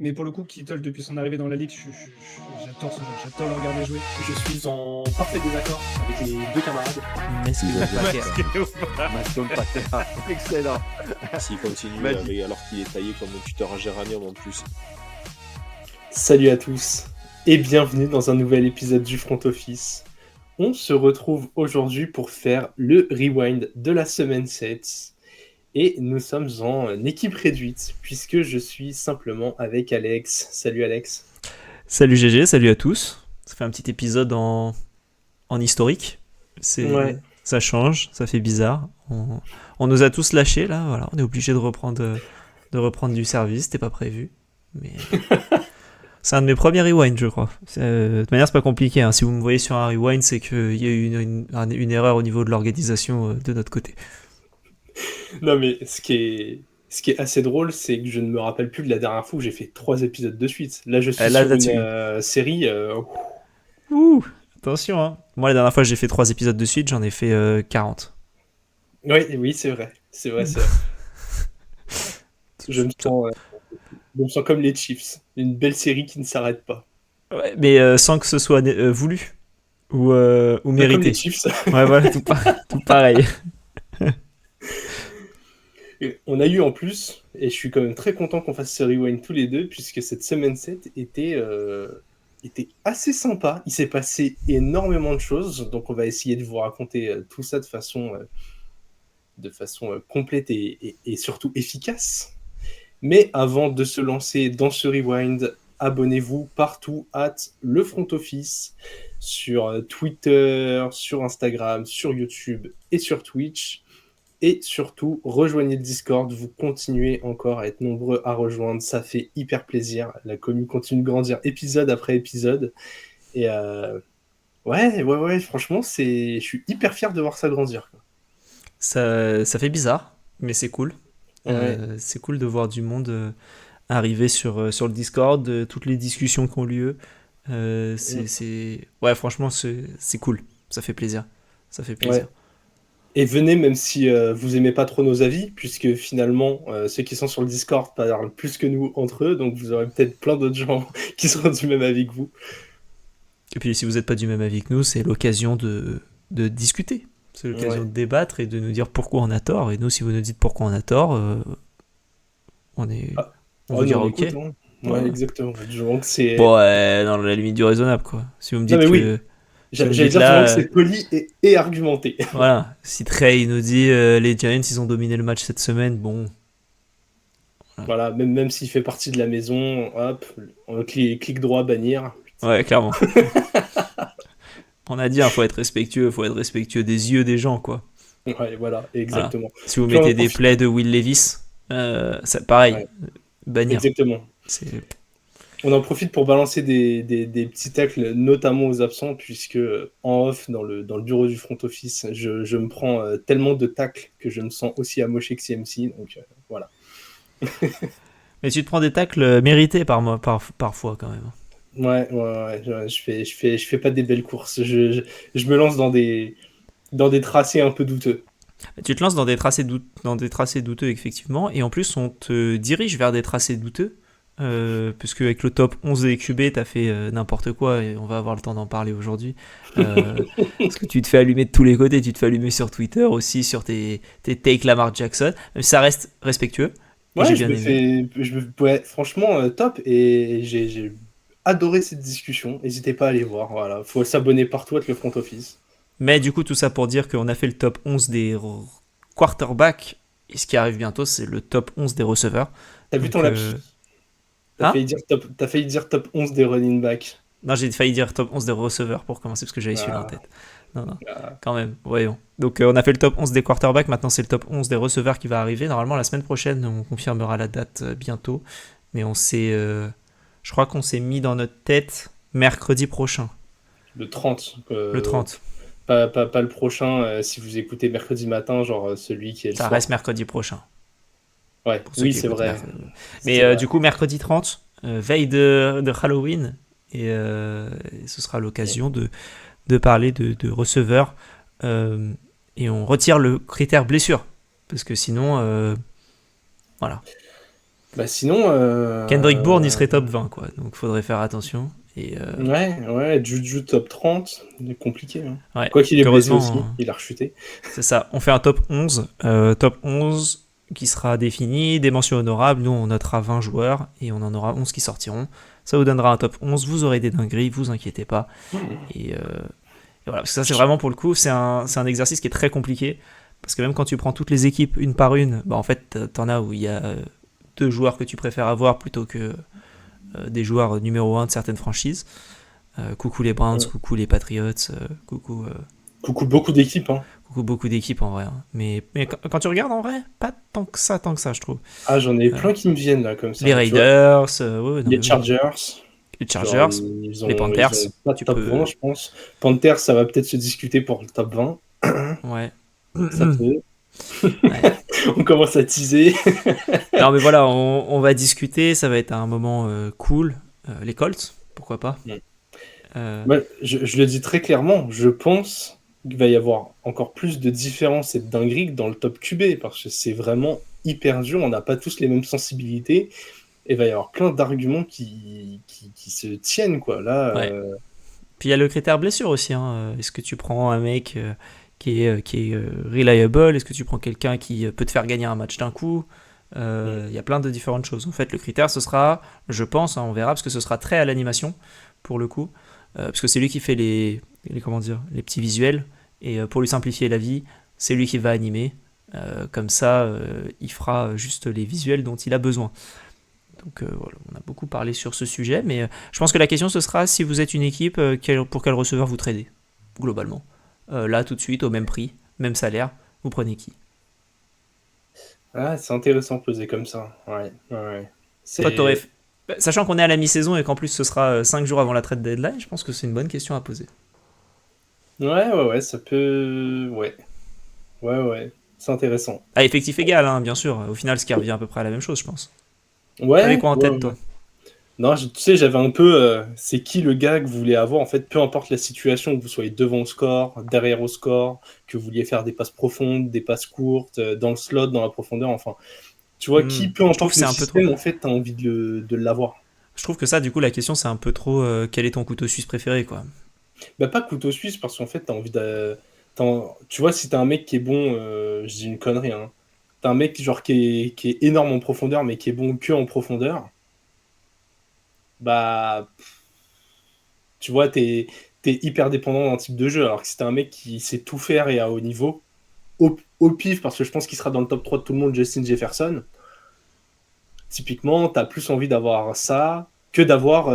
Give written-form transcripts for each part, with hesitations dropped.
Mais pour le coup, Kittle, depuis son arrivée dans la ligue, j'adore ce joueur, j'adore le regarder jouer. Je suis en parfait désaccord avec les deux camarades. Maston Pater. Excellent. S'il continue alors qu'il est taillé comme un tuteur à géranium en plus. Salut à tous et bienvenue dans un nouvel épisode du Front Office. On se retrouve aujourd'hui pour faire le rewind de la semaine 7. Et nous sommes en équipe réduite, puisque je suis simplement avec Alex. Salut Alex. Salut GG, salut à tous. Ça fait un petit épisode en historique. Ça change, ça fait bizarre. On nous a tous lâchés là, voilà. On est obligé de reprendre du service, c'était pas prévu. Mais c'est un de mes premiers rewinds, je crois. De toute manière, c'est pas compliqué. Hein. Si vous me voyez sur un rewind, c'est qu'il y a eu une erreur au niveau de l'organisation de notre côté. Non mais ce qui est assez drôle, c'est que je ne me rappelle plus de la dernière fois où j'ai fait 3 épisodes de suite. Là, je suis sur une série... Ouh, attention, hein. Moi, la dernière fois, j'ai fait 3 épisodes de suite, j'en ai fait 40. Oui, c'est vrai. Je me sens comme les Chiefs. Une belle série qui ne s'arrête pas. Ouais, mais sans que ce soit voulu ou mérité. Comme les Chiefs. Ouais, voilà, tout pareil. Et on a eu en plus, et je suis quand même très content qu'on fasse ce rewind tous les deux, puisque cette semaine 7 était assez sympa. Il s'est passé énormément de choses, donc on va essayer de vous raconter tout ça de façon complète et surtout efficace. Mais avant de se lancer dans ce rewind, abonnez-vous partout le Front Office, sur Twitter, sur Instagram, sur YouTube et sur Twitch. Et surtout, rejoignez le Discord, vous continuez encore à être nombreux à rejoindre, ça fait hyper plaisir. La commune continue de grandir épisode après épisode. Et ouais, franchement, je suis hyper fier de voir ça grandir. Ça fait bizarre, mais c'est cool. Ouais. C'est cool de voir du monde arriver sur le Discord, toutes les discussions qui ont lieu. Ouais, franchement, c'est cool. Ça fait plaisir. Ouais. Et venez, même si vous aimez pas trop nos avis, puisque finalement, ceux qui sont sur le Discord parlent plus que nous entre eux, donc vous aurez peut-être plein d'autres gens qui seront du même avis que vous. Et puis si vous n'êtes pas du même avis que nous, c'est l'occasion de discuter. C'est l'occasion de débattre et de nous dire pourquoi on a tort. Et nous, si vous nous dites pourquoi on a tort, on vous dira ok. Écoute, hein. Ouais, exactement. Donc c'est... Bon, dans la limite du raisonnable, quoi. Si vous me dites oui. J'allais dire que c'est poli et argumenté. Voilà. Si Trey nous dit les Giants, ils ont dominé le match cette semaine, bon. Voilà, même s'il fait partie de la maison, hop, on clique droit, bannir. Ouais, clairement. On a dit, faut être respectueux des yeux des gens, quoi. Ouais, voilà, exactement. Voilà. Si vous mettez des plays de Will Levis, c'est pareil, bannir. Exactement. On en profite pour balancer des petits tacles, notamment aux absents, puisque en off, dans le bureau du front office, je me prends tellement de tacles que je me sens aussi amoché que CMC, donc voilà. Mais tu te prends des tacles mérités parfois quand même. Ouais, je fais pas des belles courses, je me lance dans des tracés un peu douteux. Tu te lances dans des tracés douteux, effectivement, et en plus on te dirige vers des tracés douteux. Puisque avec le top 11 des QB t'as fait n'importe quoi et on va avoir le temps d'en parler aujourd'hui parce que tu te fais allumer de tous les côtés, tu te fais allumer sur Twitter aussi sur tes take Lamar Jackson, mais ça reste respectueux. Ouais, franchement top, et j'ai adoré cette discussion. N'hésitez pas à aller voir, voilà, faut s'abonner partout avec le front office. Mais du coup tout ça pour dire qu'on a fait le top 11 des quarterbacks et ce qui arrive bientôt c'est le top 11 des receveurs. T'as vu ton lapsus? T'as failli dire top 11 des running backs. Non, j'ai failli dire top 11 des receveurs pour commencer parce que j'avais celui-là en tête. Non, quand même, voyons. Donc on a fait le top 11 des quarterbacks, maintenant c'est le top 11 des receveurs qui va arriver. Normalement la semaine prochaine, on confirmera la date bientôt. Mais je crois qu'on s'est mis dans notre tête mercredi prochain. Le 30. Le 30. Pas le prochain, si vous écoutez mercredi matin, genre celui qui est le soir. Ça reste mercredi prochain. Ouais, oui, c'est vrai. Mais du coup, mercredi 30, veille de Halloween, et ce sera l'occasion de parler de receveurs, et on retire le critère blessure, parce que sinon, voilà. Bah sinon... Kendrick Bourne, il serait top 20, quoi. Donc, faudrait faire attention. Et, Ouais, Juju top 30, c'est compliqué. Hein. ouais, Quoi qu'il est blessé aussi, heureusement, il a rechuté. c'est ça. On fait un top 11. Top 11 qui sera défini. Des mentions honorables. Nous, on notera 20 joueurs et on en aura 11 qui sortiront. Ça vous donnera un top 11. Vous aurez des dingueries, vous inquiétez pas. Et voilà, parce que ça, c'est vraiment pour le coup, c'est un exercice qui est très compliqué. Parce que même quand tu prends toutes les équipes une par une, bah en fait, t'en as où il y a 2 joueurs que tu préfères avoir plutôt que des joueurs numéro 1 de certaines franchises. Coucou les Browns, coucou les Patriots, coucou beaucoup d'équipes. Hein. beaucoup d'équipes en vrai. Hein. Mais quand tu regardes en vrai, pas tant que ça, je trouve. Ah, j'en ai plein qui me viennent là comme ça. Les Raiders, les Chargers. Les Chargers, les Panthers. Ils ont pas de top 20, je pense. Panthers, ça va peut-être se discuter pour le top 20. Ouais. Ça peut. Ouais. On commence à teaser. Non, mais voilà, on va discuter. Ça va être un moment cool. Les Colts, pourquoi pas. Moi, je le dis très clairement, je pense qu'il va y avoir encore plus de différences et de dingueries dans le top QB parce que c'est vraiment hyper dur. On n'a pas tous les mêmes sensibilités. Et il va y avoir plein d'arguments qui se tiennent, quoi. Là, ouais. Puis il y a le critère blessure aussi. Hein. Est-ce que tu prends un mec qui est reliable? Est-ce que tu prends quelqu'un qui peut te faire gagner un match d'un coup? Il y a plein de différentes choses. En fait, le critère, ce sera, je pense, hein, on verra, parce que ce sera très à l'animation, pour le coup. Parce que c'est lui qui fait les petits visuels. Et pour lui simplifier la vie, c'est lui qui va animer. Comme ça, il fera juste les visuels dont il a besoin. Donc voilà, on a beaucoup parlé sur ce sujet, mais je pense que la question ce sera si vous êtes une équipe, pour quel receveur vous tradez, globalement. Là, tout de suite, au même prix, même salaire, vous prenez qui? Ah, c'est intéressant posé comme ça. Ouais. Toi, sachant qu'on est à la mi-saison et qu'en plus ce sera 5 jours avant la trade deadline, je pense que c'est une bonne question à poser. Ouais, ça peut... Ouais, c'est intéressant. À effectif égal, hein, bien sûr. Au final, ce qui revient à peu près à la même chose, je pense. Ouais. T'avais quoi en tête, toi? Non, tu sais, j'avais un peu... c'est qui le gars que vous voulez avoir, en fait, peu importe la situation, que vous soyez devant au score, derrière au score, que vous vouliez faire des passes profondes, des passes courtes, dans le slot, dans la profondeur, enfin... Tu vois, qui, peu importe le système, en fait, t'as envie de l'avoir. Je trouve que ça, du coup, la question, c'est un peu trop quel est ton couteau suisse préféré, quoi. Bah, pas couteau suisse, parce qu'en fait, t'as envie de... Tu vois, si t'as un mec qui est bon, je dis une connerie, hein. T'as un mec genre qui est énorme en profondeur, mais qui est bon que en profondeur, bah... Tu vois, t'es hyper dépendant d'un type de jeu, alors que si t'as un mec qui sait tout faire et à haut niveau, au pif, parce que je pense qu'il sera dans le top 3 de tout le monde, Justin Jefferson, typiquement, t'as plus envie d'avoir ça que d'avoir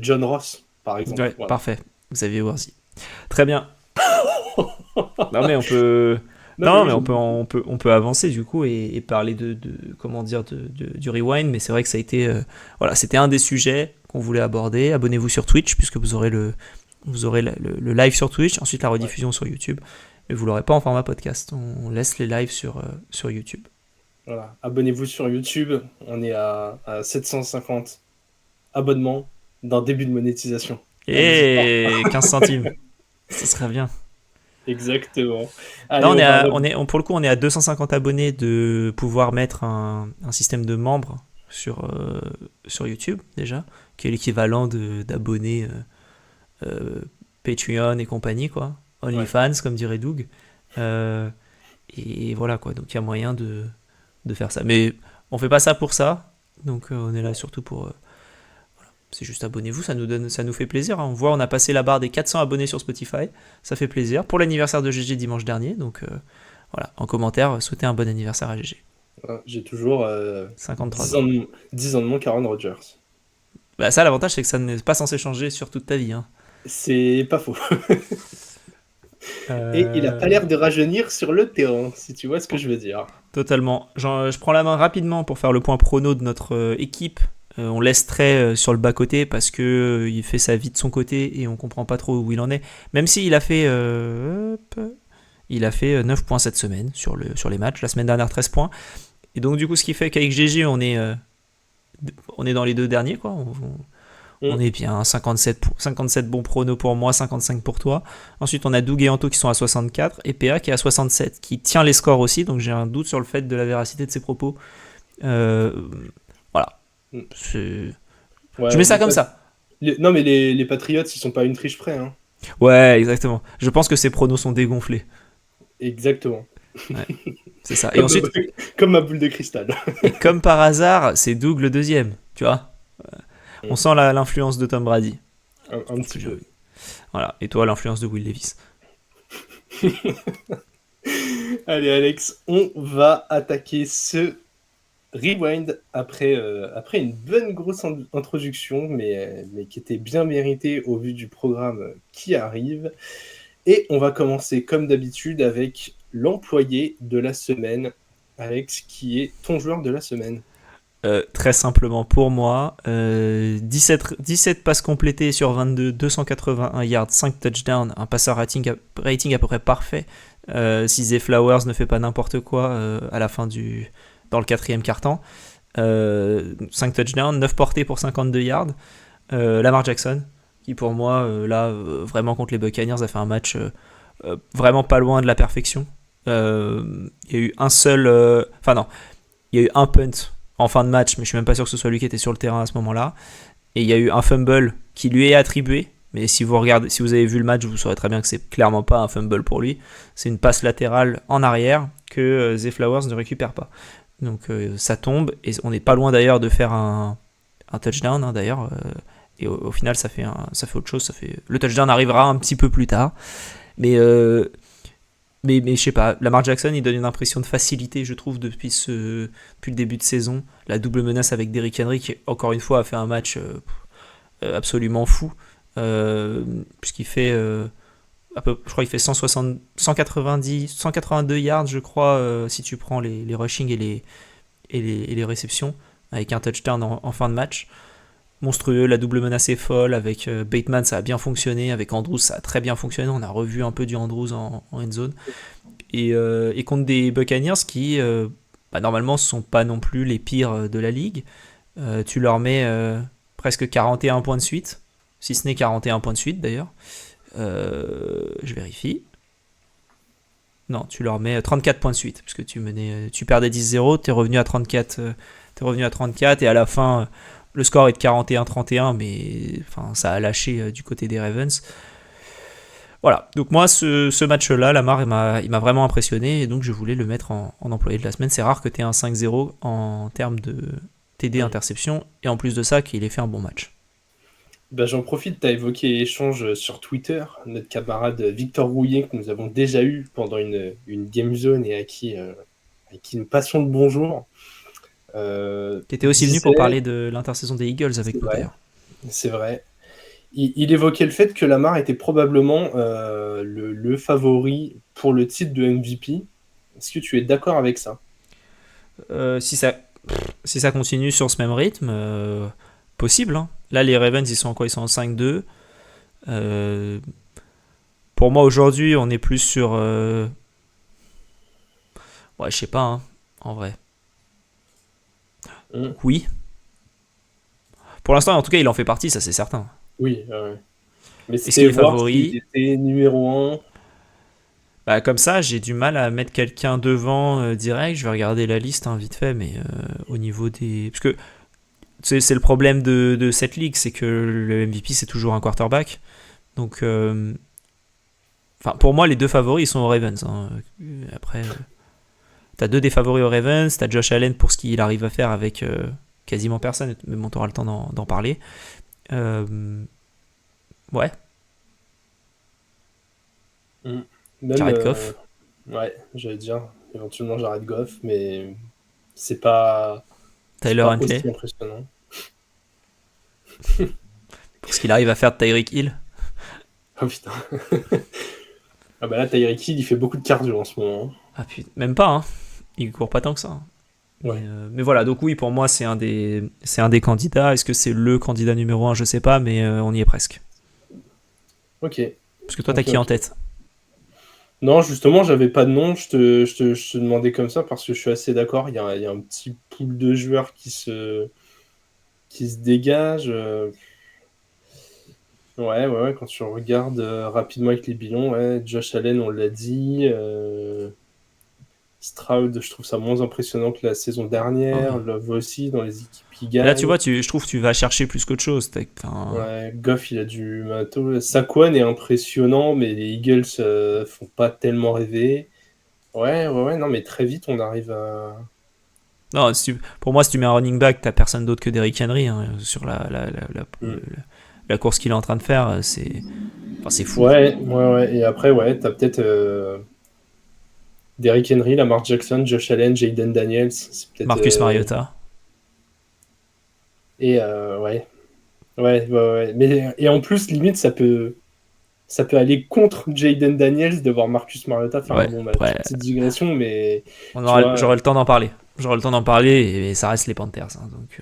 John Ross, par exemple. Ouais, voilà. Parfait. Xavier Worthy. Très bien. Non, mais on peut... Non, mais on peut avancer du coup et parler du rewind, mais c'est vrai que ça a été voilà, c'était un des sujets qu'on voulait aborder. Abonnez-vous sur Twitch puisque vous aurez le live sur Twitch, ensuite la rediffusion sur YouTube, mais vous l'aurez pas en format podcast. On laisse les lives sur YouTube. Voilà, abonnez-vous sur YouTube. On est à 750 abonnements d'un début de monétisation. Et 15 centimes, ça serait bien. Exactement. Allez, là, pour le coup, on est à 250 abonnés de pouvoir mettre un système de membres sur YouTube, déjà, qui est l'équivalent d'abonnés Patreon et compagnie, quoi. OnlyFans, comme dirait Doug. Et voilà, quoi. Donc, il y a moyen de faire ça. Mais on fait pas ça pour ça. Donc, on est là surtout pour... C'est juste abonnez-vous, ça nous fait plaisir. Hein. On voit, on a passé la barre des 400 abonnés sur Spotify. Ça fait plaisir. Pour l'anniversaire de GG dimanche dernier. Donc voilà, en commentaire, souhaitez un bon anniversaire à GG. J'ai toujours 53 10 ans de moins qu'Aaron Rodgers. Bah ça, l'avantage, c'est que ça n'est pas censé changer sur toute ta vie. Hein. C'est pas faux. Et il a pas l'air de rajeunir sur le terrain, si tu vois ce que je veux dire. Totalement. Je prends la main rapidement pour faire le point prono de notre équipe. On laisse Trey sur le bas-côté parce que il fait sa vie de son côté et on comprend pas trop où il en est. Même s'il a fait 9 points cette semaine sur les matchs. La semaine dernière, 13 points. Et donc, du coup, ce qui fait qu'avec GG, on est dans les 2 derniers, quoi. On est bien, 57 bons pronos pour moi, 55 pour toi. Ensuite, on a Doug et Anto qui sont à 64 et PA qui est à 67, qui tient les scores aussi. Donc, j'ai un doute sur le fait de la véracité de ses propos. C'est- Ouais, Je mets ça les comme Pat- ça. Non, mais les Patriots, ils sont pas à une triche près. Hein. Ouais, exactement. Je pense que ces pronos sont dégonflés. Exactement. Ouais, c'est ça. Et Comme, ensuite, comme ma boule de cristal. et comme par hasard, c'est Doug le deuxième. Tu vois, on sent l'influence de Tom Brady. Un petit peu. Voilà. Et toi, l'influence de Will Levis. Allez, Alex, on va attaquer ce rewind après une bonne grosse introduction, mais qui était bien méritée au vu du programme qui arrive. Et on va commencer comme d'habitude avec l'employé de la semaine. Alex, qui est ton joueur de la semaine? Très simplement pour moi, 17 passes complétées sur 22, 281 yards, 5 touchdowns, un passeur rating à peu près parfait. Si Zay Flowers ne fait pas n'importe quoi à la fin dans le quatrième quart-temps. 5 touchdowns, 9 portées pour 52 yards. Lamar Jackson, qui pour moi, vraiment contre les Buccaneers, a fait un match vraiment pas loin de la perfection. Il y a eu un seul... il y a eu un punt en fin de match, mais je suis même pas sûr que ce soit lui qui était sur le terrain à ce moment-là. Et il y a eu un fumble qui lui est attribué, mais si vous avez vu le match, vous saurez très bien que c'est clairement pas un fumble pour lui. C'est une passe latérale en arrière que Zay Flowers ne récupère pas. Donc ça tombe, et on n'est pas loin d'ailleurs de faire un touchdown hein, d'ailleurs. Et au final, ça fait autre chose. Le touchdown arrivera un petit peu plus tard, mais je sais pas, Lamar Jackson il donne une impression de facilité je trouve depuis le début de saison. La double menace avec Derrick Henry qui encore une fois a fait un match absolument fou puisqu'il fait je crois qu'il fait 182 yards je crois si tu prends les rushing et les réceptions avec un touchdown en fin de match. Monstrueux, la double menace est folle, avec Bateman ça a bien fonctionné, avec Andrews ça a très bien fonctionné, on a revu un peu du Andrews en end zone, et contre des Buccaneers qui normalement ce sont pas non plus les pires de la ligue. Tu leur mets presque 41 points de suite, si ce n'est 41 points de suite d'ailleurs. Je vérifie. Non, tu leur mets 34 points de suite, puisque tu perdais 10-0, t'es revenu à 34, et à la fin le score est de 41-31, mais ça a lâché du côté des Ravens. Voilà, donc moi ce match-là, Lamar il m'a vraiment impressionné, et donc je voulais le mettre en employé de la semaine. C'est rare que tu aies un 5-0 en termes de TD interception, et en plus de ça qu'il ait fait un bon match. J'en profite, tu as évoqué l'échange sur Twitter, notre camarade Victor Rouillet, que nous avons déjà eu pendant une Game Zone et à qui nous passons le bonjour. Qui était aussi venu pour parler de l'intersaison des Eagles avec nous d'ailleurs. C'est vrai. Il évoquait le fait que Lamar était probablement le favori pour le titre de MVP. Est-ce que tu es d'accord avec ça? Si ça continue sur ce même rythme, possible. Hein. Là, les Ravens, ils sont en 5-2. Pour moi, aujourd'hui, on est plus sur... Ouais, je sais pas, hein, en vrai. Oui. Pour l'instant, en tout cas, il en fait partie, ça c'est certain. Oui, mais est-ce qu'il est favori? S'il était numéro 1. Comme ça, j'ai du mal à mettre quelqu'un devant direct. Je vais regarder la liste vite fait, mais au niveau des... Parce que c'est le problème de cette ligue, c'est que le MVP, c'est toujours un quarterback. Donc, pour moi, les deux favoris, ils sont aux Ravens. Hein. Après, t'as deux des favoris aux Ravens, t'as Josh Allen pour ce qu'il arrive à faire avec quasiment personne, mais bon, t'auras le temps d'en parler. Ouais. Jared Goff. Ouais, j'allais dire, éventuellement Jared Goff, mais c'est pas... Tyler Huntley. Aussi impressionnant. Pour ce qu'il arrive à faire de Tyreek Hill. Oh putain. Là, Tyreek Hill, il fait beaucoup de cardio en ce moment. Ah putain, même pas, hein. Il court pas tant que ça. Ouais. Mais voilà, donc oui, pour moi, c'est un des candidats. Est-ce que c'est le candidat numéro 1? Je sais pas, mais on y est presque. Ok. Parce que toi, t'as qui en tête? Non, justement, j'avais pas de nom. Je te demandais comme ça parce que je suis assez d'accord. Il y a un petit pool de joueurs qui se dégage. Ouais, quand tu regardes rapidement avec les bilans, Josh Allen, on l'a dit. Stroud, je trouve ça moins impressionnant que la saison dernière. Love aussi, dans les équipes qui gagnent. Là, tu vois, je trouve que tu vas chercher plus qu'autre chose. Ouais, Goff, il a du matos. Saquon est impressionnant, mais les Eagles font pas tellement rêver. Ouais, non, mais très vite, on arrive à... Non, pour moi, si tu mets un running back, t'as personne d'autre que Derrick Henry hein, sur la course qu'il est en train de faire. C'est fou. Ouais. Et après, t'as peut-être Derrick Henry, Lamar Jackson, Josh Allen, Jayden Daniels. C'est peut-être, Marcus Mariota. Et ouais. Mais, et en plus, limite, ça peut aller contre Jayden Daniels de voir Marcus Mariota faire un bon match. Petite digression, mais... J'aurai le temps d'en parler. Et ça reste les Panthers. Hein, donc...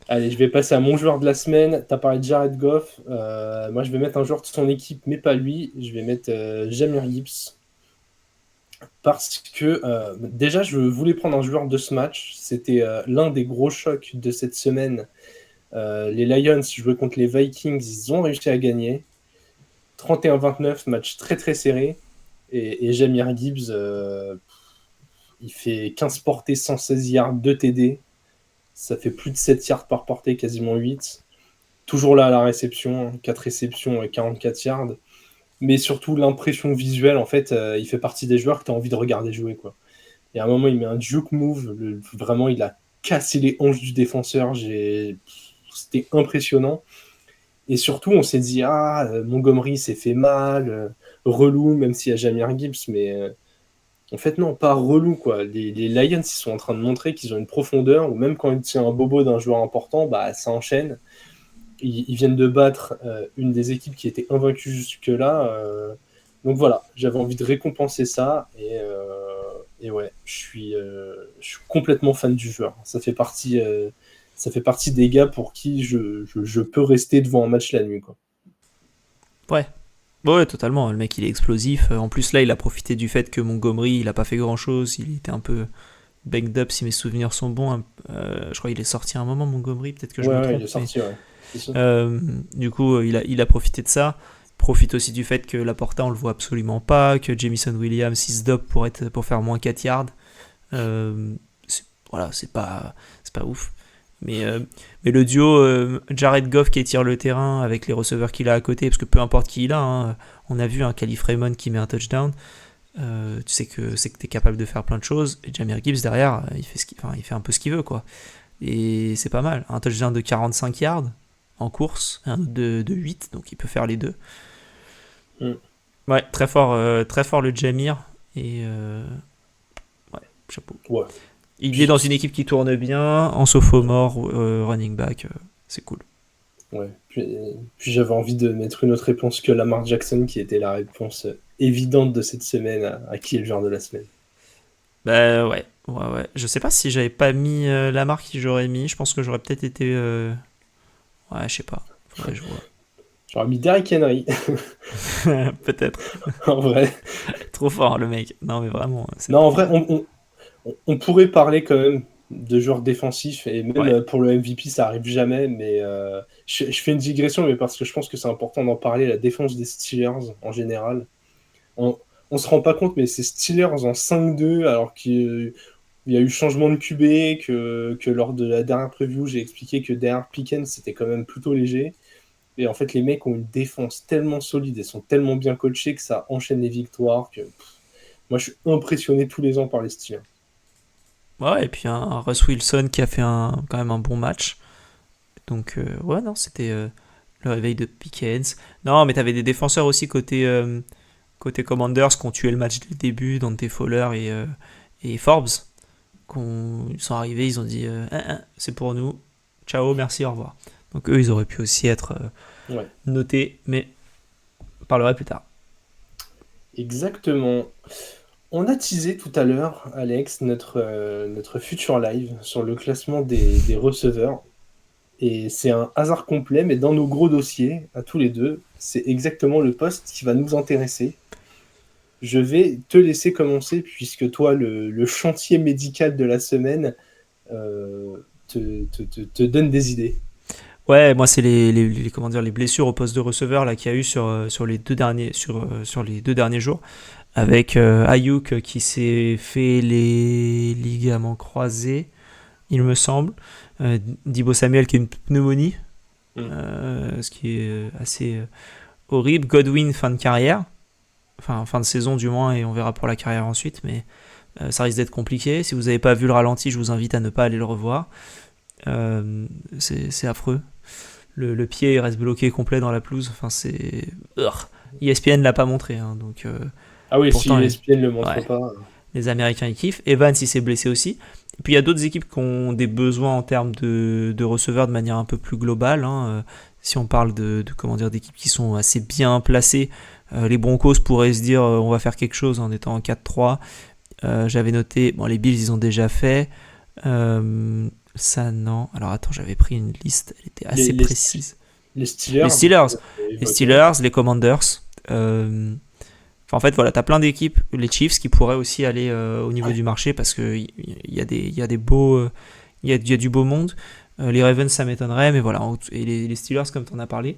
Allez, je vais passer à mon joueur de la semaine. T'as parlé de Jared Goff. Moi, je vais mettre un joueur de son équipe, mais pas lui. Je vais mettre Jahmyr Gibbs. Parce que, déjà, je voulais prendre un joueur de ce match. C'était l'un des gros chocs de cette semaine. Les Lions jouaient contre les Vikings. Ils ont réussi à gagner. 31-29, match très très serré. Et Jahmyr Gibbs, il fait 15 portées, 116 yards, 2 TD. Ça fait plus de 7 yards par portée, quasiment 8. Toujours là à la réception, 4 réceptions et 44 yards. Mais surtout l'impression visuelle, en fait, il fait partie des joueurs que tu as envie de regarder jouer, quoi. Et à un moment, il met un juke move. Vraiment, il a cassé les hanches du défenseur. C'était impressionnant. Et surtout, on s'est dit, Montgomery s'est fait mal, relou, même s'il y a Jahmyr Gibbs, mais en fait, non, pas relou, quoi. Les Lions, ils sont en train de montrer qu'ils ont une profondeur, ou même quand ils tiennent un bobo d'un joueur important, bah, ça enchaîne. Ils viennent de battre une des équipes qui était invaincue jusque-là. Donc voilà, j'avais envie de récompenser ça, et ouais, je suis complètement fan du joueur. Ça fait partie des gars pour qui je peux rester devant un match la nuit, quoi. Ouais, totalement. Le mec, il est explosif. En plus, là, il a profité du fait que Montgomery, il a pas fait grand-chose. Il était un peu banged up, si mes souvenirs sont bons. Je crois qu'il est sorti à un moment, Montgomery. Peut-être que je me trompe. Il est sorti, ouais. Du coup, il a profité de ça. Profite aussi du fait que Laporta, on le voit absolument pas. Que Jamison Williams, il se dope pour faire moins 4 yards. C'est pas ouf. Mais le duo Jared Goff qui étire le terrain avec les receveurs qu'il a à côté, parce que peu importe qui il a, hein, on a vu un Calif Raymond qui met un touchdown, tu sais que t'es capable de faire plein de choses, et Jahmyr Gibbs derrière, il fait un peu ce qu'il veut, quoi. Et c'est pas mal, un touchdown de 45 yards en course, un autre de 8, donc il peut faire les deux. Ouais, très fort le Jahmyr, et chapeau. Ouais. Il est dans une équipe qui tourne bien, en sophomore, running back, c'est cool. Ouais. Puis j'avais envie de mettre une autre réponse que Lamar Jackson, qui était la réponse évidente de cette semaine à qui est le joueur de la semaine. Bah ouais. Je sais pas si j'avais pas mis Lamar qui j'aurais mis. Je pense que j'aurais peut-être été... Ouais, je sais pas. Faudrait que je vois. J'aurais mis Derrick Henry. Peut-être. En vrai. Trop fort le mec. Non mais vraiment. Non, en vrai, on pourrait parler quand même de joueurs défensifs, et même pour le MVP, ça arrive jamais, mais je fais une digression, mais parce que je pense que c'est important d'en parler, la défense des Steelers en général. On se rend pas compte, mais ces Steelers en 5-2, alors qu'il y a eu changement de QB, que lors de la dernière preview, j'ai expliqué que derrière Pickens, c'était quand même plutôt léger. Et en fait, les mecs ont une défense tellement solide et sont tellement bien coachés que ça enchaîne les victoires. Moi, je suis impressionné tous les ans par les Steelers. Ouais, et puis un Russ Wilson qui a fait quand même un bon match. Donc, c'était le réveil de Pickens. Non, mais t'avais des défenseurs aussi côté Commanders qui ont tué le match dès le début, Dante Fowler et Forbes. Ils sont arrivés, ils ont dit c'est pour nous, ciao, merci, au revoir. Donc eux, ils auraient pu aussi être notés, mais on parlera plus tard. Exactement. On a teasé tout à l'heure, Alex, notre futur live sur le classement des receveurs. Et c'est un hasard complet, mais dans nos gros dossiers, à tous les deux, c'est exactement le poste qui va nous intéresser. Je vais te laisser commencer, puisque toi, le chantier médical de la semaine te donne des idées. Ouais, moi c'est comment dire, les blessures au poste de receveur là qu'il y a eu sur les deux derniers sur les 2 derniers jours, avec Ayuk qui s'est fait les ligaments croisés, il me semble, Deebo Samuel qui a une pneumonie, ce qui est assez horrible. Godwin fin de carrière, enfin fin de saison du moins, et on verra pour la carrière ensuite, mais ça risque d'être compliqué. Si vous n'avez pas vu le ralenti, je vous invite à ne pas aller le revoir. C'est affreux. Le pied reste bloqué complet dans la pelouse. Enfin, c'est. ESPN l'a pas montré, hein, donc. Ah oui, pourtant, si ESPN le montre pas. Les Américains ils kiffent. Evans il s'est blessé aussi. Et puis il y a d'autres équipes qui ont des besoins en termes de receveurs de manière un peu plus globale. Hein. Si on parle de comment dire, d'équipes qui sont assez bien placées, les Broncos pourraient se dire on va faire quelque chose en étant en 4-3. J'avais noté, bon, les Bills ils ont déjà fait. Ça non. Alors attends, j'avais pris une liste, elle était assez précise. Les Steelers. Les Steelers, les Commanders. En fait, voilà, t'as plein d'équipes, les Chiefs qui pourraient aussi aller au niveau du marché parce que il y a du beau monde. Les Ravens, ça m'étonnerait, mais voilà. Et les Steelers, comme t'en as parlé,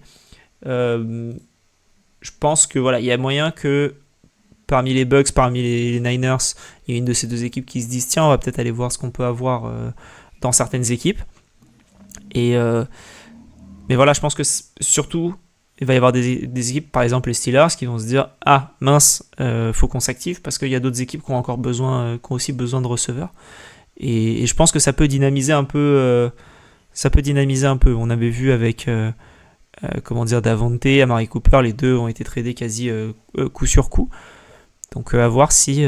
je pense que voilà, il y a moyen que parmi les Bucks, parmi les Niners, il y a une de ces deux équipes qui se disent tiens, on va peut-être aller voir ce qu'on peut avoir dans certaines équipes. Mais voilà, je pense que surtout, il va y avoir des équipes, par exemple les Steelers, qui vont se dire ah mince, faut qu'on s'active parce qu'il y a d'autres équipes qui ont aussi besoin de receveurs. Et je pense que ça peut dynamiser un peu. On avait vu avec Davante, Amari Cooper, les deux ont été tradés quasi coup sur coup. Donc à voir si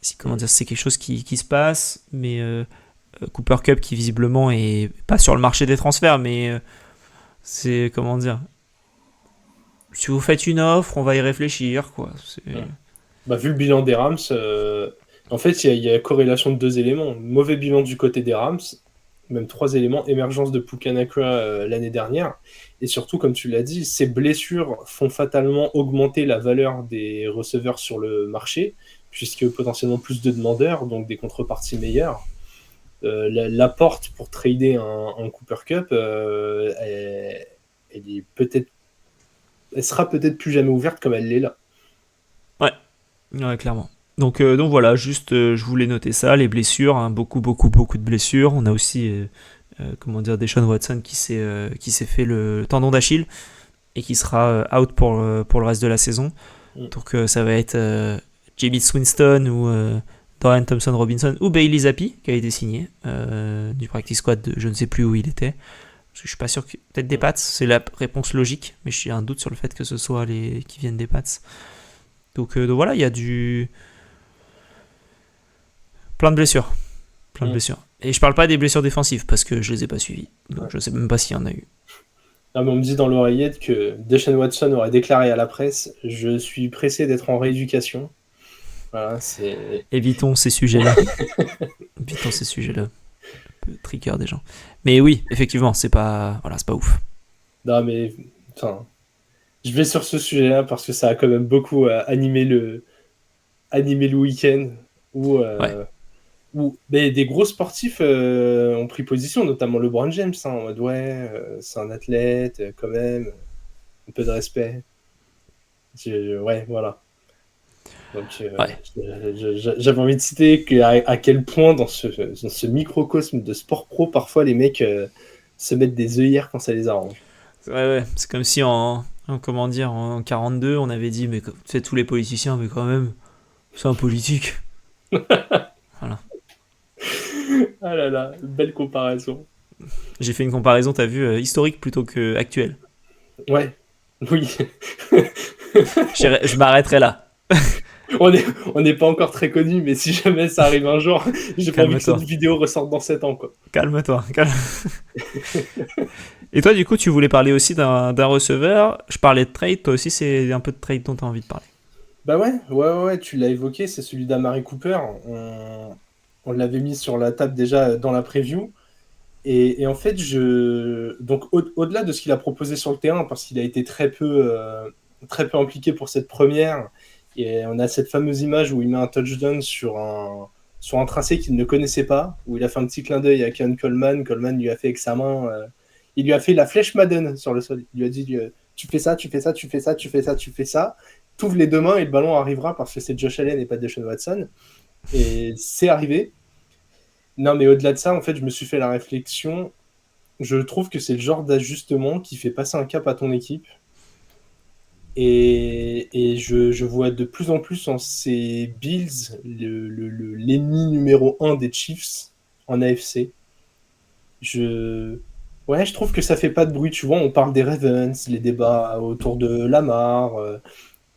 c'est quelque chose qui se passe, mais Cooper Kupp qui visiblement est pas sur le marché des transferts, mais c'est si vous faites une offre, on va y réfléchir quoi. Vu le bilan des Rams, en fait il y a corrélation de 2 éléments. Mauvais bilan du côté des Rams, même 3 éléments, émergence de Puka Nacua l'année dernière, et surtout comme tu l'as dit, ces blessures font fatalement augmenter la valeur des receveurs sur le marché, puisque potentiellement plus de demandeurs, donc des contreparties meilleures. La porte pour trader un Cooper Kupp, elle sera peut-être plus jamais ouverte comme elle l'est là. Ouais, clairement. Donc voilà, juste je voulais noter ça, les blessures, hein, beaucoup de blessures. On a aussi Deshaun Watson qui s'est fait le tendon d'Achille et qui sera out pour le reste de la saison. Donc ça va être Jameis Winston ou Dorian Thompson-Robinson ou Bailey Zappi qui a été signé du practice squad de je ne sais plus où il était. Parce que je suis pas sûr que peut-être des Pats, c'est la réponse logique, mais j'ai un doute sur le fait que ce soit les qui viennent des Pats. Donc voilà, il y a plein de blessures. Et je parle pas des blessures défensives parce que je les ai pas suivies. Donc je sais même pas s'il y en a eu. Non, mais on me dit dans l'oreillette que Deshaun Watson aurait déclaré à la presse « Je suis pressé d'être en rééducation ». Voilà, c'est... Évitons ces sujets-là. Un peu trigger des gens. Mais oui, effectivement, c'est pas ouf. Non, mais... je vais sur ce sujet-là parce que ça a quand même beaucoup animé le week-end où des gros sportifs ont pris position, notamment LeBron James, en mode c'est un athlète, quand même, un peu de respect. Voilà. Donc j'avais envie de citer à quel point dans ce microcosme de sport pro, parfois les mecs se mettent des œillères quand ça les arrange. Ouais, c'est comme si en 42, on avait dit mais c'est tous les politiciens, mais quand même, c'est un politique. Voilà. Ah là là, belle comparaison. J'ai fait une comparaison, t'as vu, historique plutôt que actuelle. Ouais, oui. Je m'arrêterai là. On n'est pas encore très connus, mais si jamais ça arrive un jour, j'ai pas envie que cette vidéo ressorte dans 7 ans, quoi. Calme-toi. Et toi, du coup, tu voulais parler aussi d'un receveur. Je parlais de trade, toi aussi, c'est un peu de trade dont tu as envie de parler. Bah ouais, tu l'as évoqué, c'est celui d'Amari Cooper. On l'avait mis sur la table déjà dans la preview. Et en fait, donc au-delà de ce qu'il a proposé sur le terrain, parce qu'il a été très peu impliqué pour cette première, et on a cette fameuse image où il met un touchdown sur un tracé qu'il ne connaissait pas, où il a fait un petit clin d'œil à Ken Coleman. Coleman lui a fait avec sa main, Il lui a fait la flèche Madden sur le sol. Il lui a dit tu fais ça, tu fais ça, tu fais ça, tu fais ça, tu fais ça. T'ouvres les deux mains et le ballon arrivera parce que c'est Josh Allen et pas Deshaun Watson. Et c'est arrivé. Non, mais au-delà de ça, en fait, je me suis fait la réflexion. Je trouve que c'est le genre d'ajustement qui fait passer un cap à ton équipe. Et je vois de plus en plus en ces Bills l'ennemi numéro 1 des Chiefs en AFC. Ouais, je trouve que ça fait pas de bruit. Tu vois, on parle des Ravens, les débats autour de Lamar,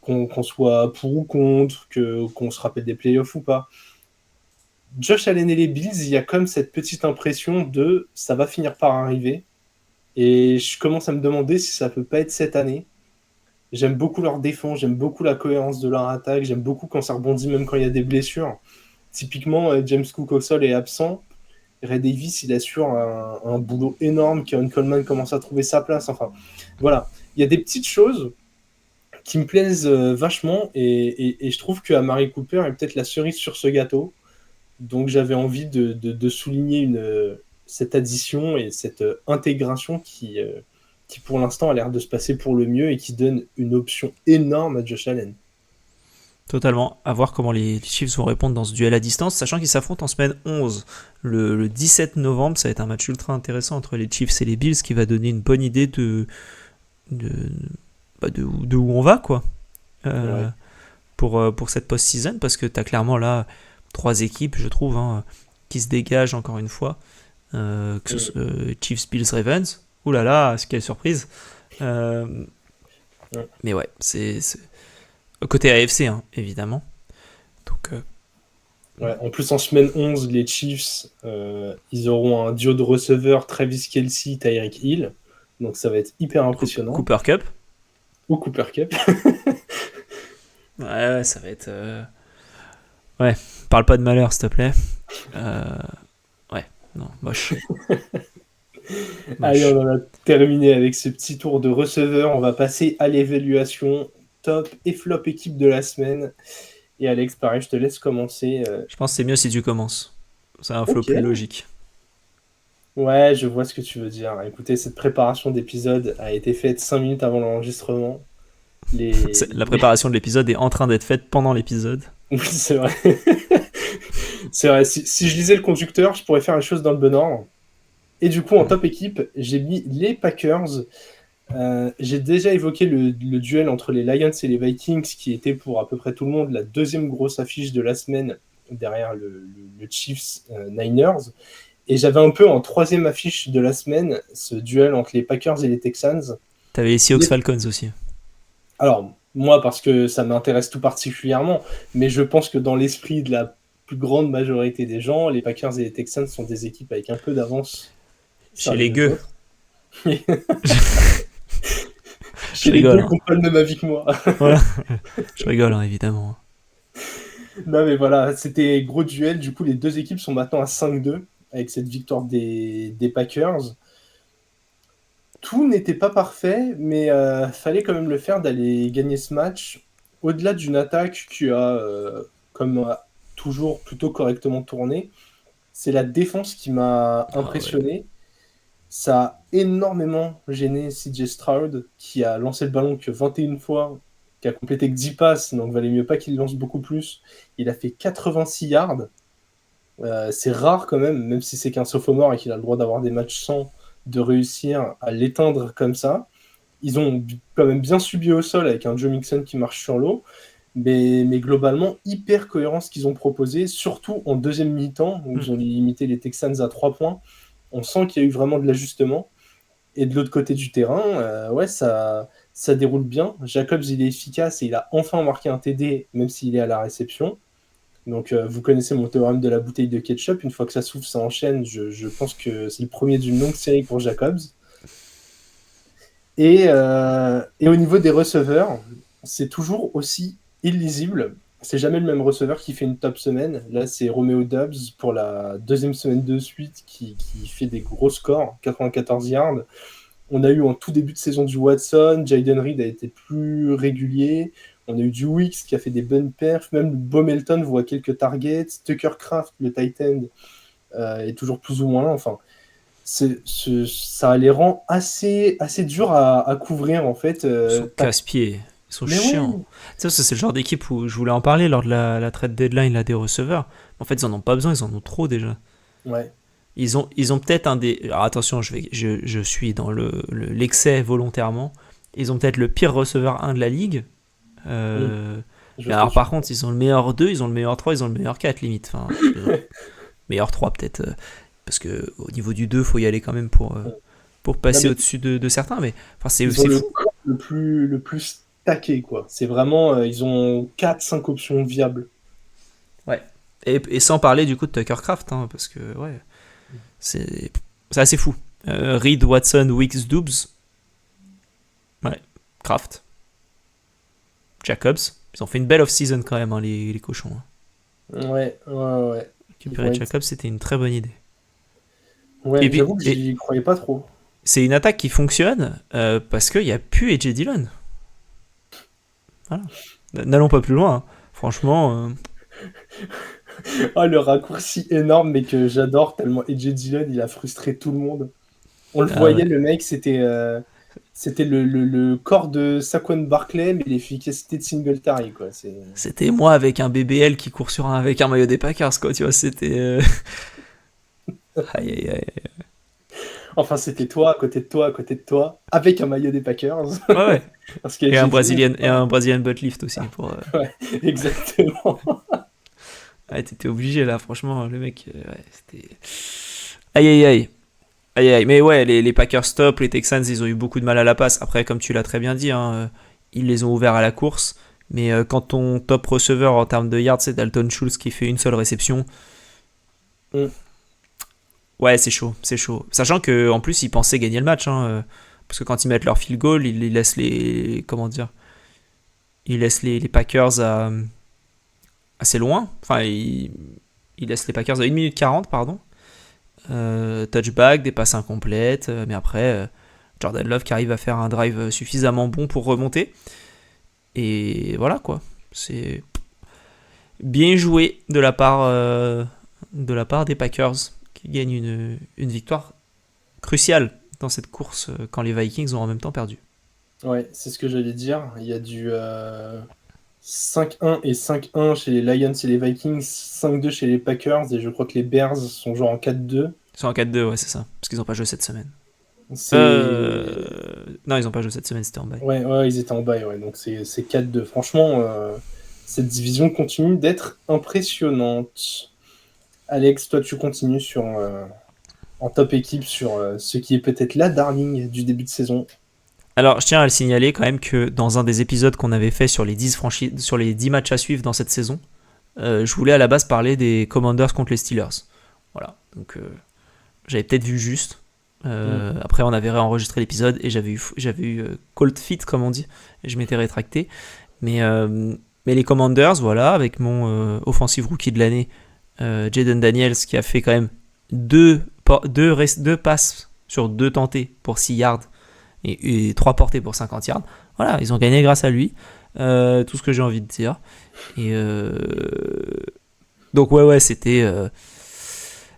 qu'on soit pour ou contre, qu'on se rappelle des playoffs ou pas. Josh Allen et les Bills, il y a comme cette petite impression de ça va finir par arriver. Et je commence à me demander si ça peut pas être cette année. J'aime beaucoup leur défense, j'aime beaucoup la cohérence de leur attaque, j'aime beaucoup quand ça rebondit même quand il y a des blessures. Typiquement, James Cook au sol est absent. Ray Davis, il assure un boulot énorme. Kevin Coleman commence à trouver sa place. Enfin, voilà. Il y a des petites choses qui me plaisent vachement et je trouve que Amari Cooper est peut-être la cerise sur ce gâteau. Donc j'avais envie de souligner cette addition et cette intégration qui pour l'instant a l'air de se passer pour le mieux et qui donne une option énorme à Josh Allen. Totalement. À voir comment les Chiefs vont répondre dans ce duel à distance, sachant qu'ils s'affrontent en semaine 11. Le 17 novembre, ça va être un match ultra intéressant entre les Chiefs et les Bills qui va donner une bonne idée de où on va, quoi. Ouais. Pour cette post-season, parce que tu as clairement là 3 équipes, je trouve, qui se dégagent encore une fois. Chiefs, Bills, Ravens. Ouh là là, quelle surprise. Mais ouais, c'est côté AFC, évidemment. Donc, ouais, en plus, en semaine 11, les Chiefs, ils auront un duo de receveurs Travis Kelce, Tyreek Hill. Donc ça va être hyper impressionnant. Cooper Kupp. Ou Cooper Kupp. Ouais, ça va être... Ouais, parle pas de malheur, s'il te plaît. Ouais, non, moche. Allez, on en a terminé avec ce petit tour de receveurs. On va passer à l'évaluation top et flop équipe de la semaine. Et Alex, pareil, je te laisse commencer. Je pense que c'est mieux si tu commences. C'est un flow plus logique. Ouais, je vois ce que tu veux dire. Écoutez, cette préparation d'épisode a été faite 5 minutes avant l'enregistrement. La préparation de l'épisode est en train d'être faite pendant l'épisode. Oui, c'est vrai. C'est vrai. Si je lisais le conducteur, je pourrais faire les choses dans le bon ordre. Et du coup, en top équipe, j'ai mis les Packers. J'ai déjà évoqué le duel entre les Lions et les Vikings, qui était pour à peu près tout le monde la deuxième grosse affiche de la semaine derrière le Chiefs Niners. Et j'avais un peu en troisième affiche de la semaine ce duel entre les Packers et les Texans. T'avais les Seahawks Falcons aussi. Alors, moi, parce que ça m'intéresse tout particulièrement, mais je pense que dans l'esprit de la plus grande majorité des gens, les Packers et les Texans sont des équipes avec un peu d'avance. Chez les gueux. Chez les gueux qui n'ont pas le même avis que moi. Voilà. Je rigole, évidemment. Non, mais voilà, c'était gros duel. Du coup, les deux équipes sont maintenant à 5-2 avec cette victoire des Packers. Tout n'était pas parfait, mais fallait quand même le faire d'aller gagner ce match. Au-delà d'une attaque qui a, comme toujours, plutôt correctement tourné, c'est la défense qui m'a impressionné. Ouais. Ça a énormément gêné CJ Stroud, qui a lancé le ballon que 21 fois, qui a complété que 10 passes, donc valait mieux pas qu'il lance beaucoup plus. Il a fait 86 yards. C'est rare quand même si c'est qu'un sophomore et qu'il a le droit d'avoir des matchs sans, de réussir à l'éteindre comme ça. Ils ont quand même bien subi au sol avec un Joe Mixon qui marche sur l'eau, mais globalement, hyper cohérent ce qu'ils ont proposé, surtout en deuxième mi-temps, où ils ont limité les Texans à 3 points. On sent qu'il y a eu vraiment de l'ajustement. Et de l'autre côté du terrain, ouais, ça déroule bien. Jacobs, il est efficace et il a enfin marqué un TD, même s'il est à la réception. Donc, vous connaissez mon théorème de la bouteille de ketchup. Une fois que ça s'ouvre, ça enchaîne. Je pense que c'est le premier d'une longue série pour Jacobs. Et au niveau des receveurs, c'est toujours aussi illisible. C'est jamais le même receveur qui fait une top semaine. Là, c'est Romeo Doubs pour la deuxième semaine de suite qui fait des gros scores, 94 yards. On a eu en tout début de saison du Watson. Jayden Reed a été plus régulier. On a eu du Wicks qui a fait des bonnes perfs. Même Bo Melton voit quelques targets. Tucker Kraft, le tight end, est toujours plus ou moins là. Enfin, ça les rend assez durs à couvrir en fait. Ils sont casse-pieds. Ils sont chiants. Oui. Tu sais, c'est le genre d'équipe où je voulais en parler lors de la trade deadline là, des receveurs. En fait, ils en ont pas besoin, ils en ont trop déjà. Ouais. Ils ont peut-être un des. Alors attention, je suis dans l'excès volontairement. Ils ont peut-être le pire receveur 1 de la ligue. Mais alors par contre, ils ont le meilleur 2, ils ont le meilleur 3, ils ont le meilleur 4 limite. Enfin, meilleur 3 peut-être. Parce qu'au niveau du 2, il faut y aller quand même pour passer au-dessus de certains. Mais enfin, c'est fou. Le plus stacké, quoi. C'est vraiment. Ils ont 4-5 options viables. Ouais. Et sans parler du coup de Tucker Kraft, hein, parce que ouais, c'est assez fou. Reed, Watson, Weeks, Doubs. Ouais. Kraft. Jacobs. Ils ont fait une belle off-season quand même, hein, les cochons. Hein. Ouais. Récupérer Jacobs, c'était une très bonne idée. Ouais, et j'avoue que j'y croyais pas trop. C'est une attaque qui fonctionne parce qu'il n'y a plus A.J. Dillon. Voilà. N'allons pas plus loin. Hein. Franchement. Le raccourci énorme, mais que j'adore tellement A.J. Dillon, il a frustré tout le monde. On le voyait, le mec, c'était le corps de Saquon Barkley, mais l'efficacité de Singletary, quoi. C'était moi avec un BBL qui court avec un maillot des Packers, quoi. Tu vois, c'était. Aïe. Enfin, c'était toi, à côté de toi, avec un maillot des Packers. Ouais. Parce et un Brazilian butt lift aussi. Ouais, exactement. Ouais, t'étais obligé là, franchement, le mec. C'était. Aïe. Mais ouais, les Packers top, les Texans, ils ont eu beaucoup de mal à la passe. Après, comme tu l'as très bien dit, hein, ils les ont ouverts à la course. Mais quand ton top receveur en termes de yards, c'est Dalton Schultz qui fait une seule réception. Ouais, c'est chaud. Sachant qu'en plus, ils pensaient gagner le match. Hein, parce que quand ils mettent leur field goal, ils laissent les Packers assez loin. Enfin, ils laissent les Packers à 1 minute 40, pardon. Touchback, des passes incomplètes. Mais après, Jordan Love qui arrive à faire un drive suffisamment bon pour remonter. Et voilà, quoi. C'est bien joué de la part des Packers, qui gagnent une victoire cruciale dans cette course quand les Vikings ont en même temps perdu. Ouais, c'est ce que j'allais dire. Il y a du 5-1 et 5-1 chez les Lions et les Vikings, 5-2 chez les Packers, et je crois que les Bears sont genre en 4-2. Ils sont en 4-2, ouais, c'est ça. Parce qu'ils n'ont pas joué cette semaine. Non, ils n'ont pas joué cette semaine, c'était en bye. Ouais, ils étaient en bye, ouais. Donc c'est 4-2. Franchement, cette division continue d'être impressionnante. Alex, toi, tu continues en top équipe sur ce qui est peut-être la darling du début de saison. Alors, je tiens à le signaler quand même que dans un des épisodes qu'on avait fait sur les 10 matchs à suivre dans cette saison, je voulais à la base parler des Commanders contre les Steelers. Voilà, donc j'avais peut-être vu juste. Après, on avait réenregistré l'épisode et j'avais eu cold feet, comme on dit, et je m'étais rétracté. Mais les Commanders, voilà, avec mon offensive rookie de l'année, Jaden Daniels, qui a fait quand même deux passes sur 2 tentées pour 6 yards et 3 portées pour 50 yards. Voilà, ils ont gagné grâce à lui. Tout ce que j'ai envie de dire. Et donc ouais, c'était.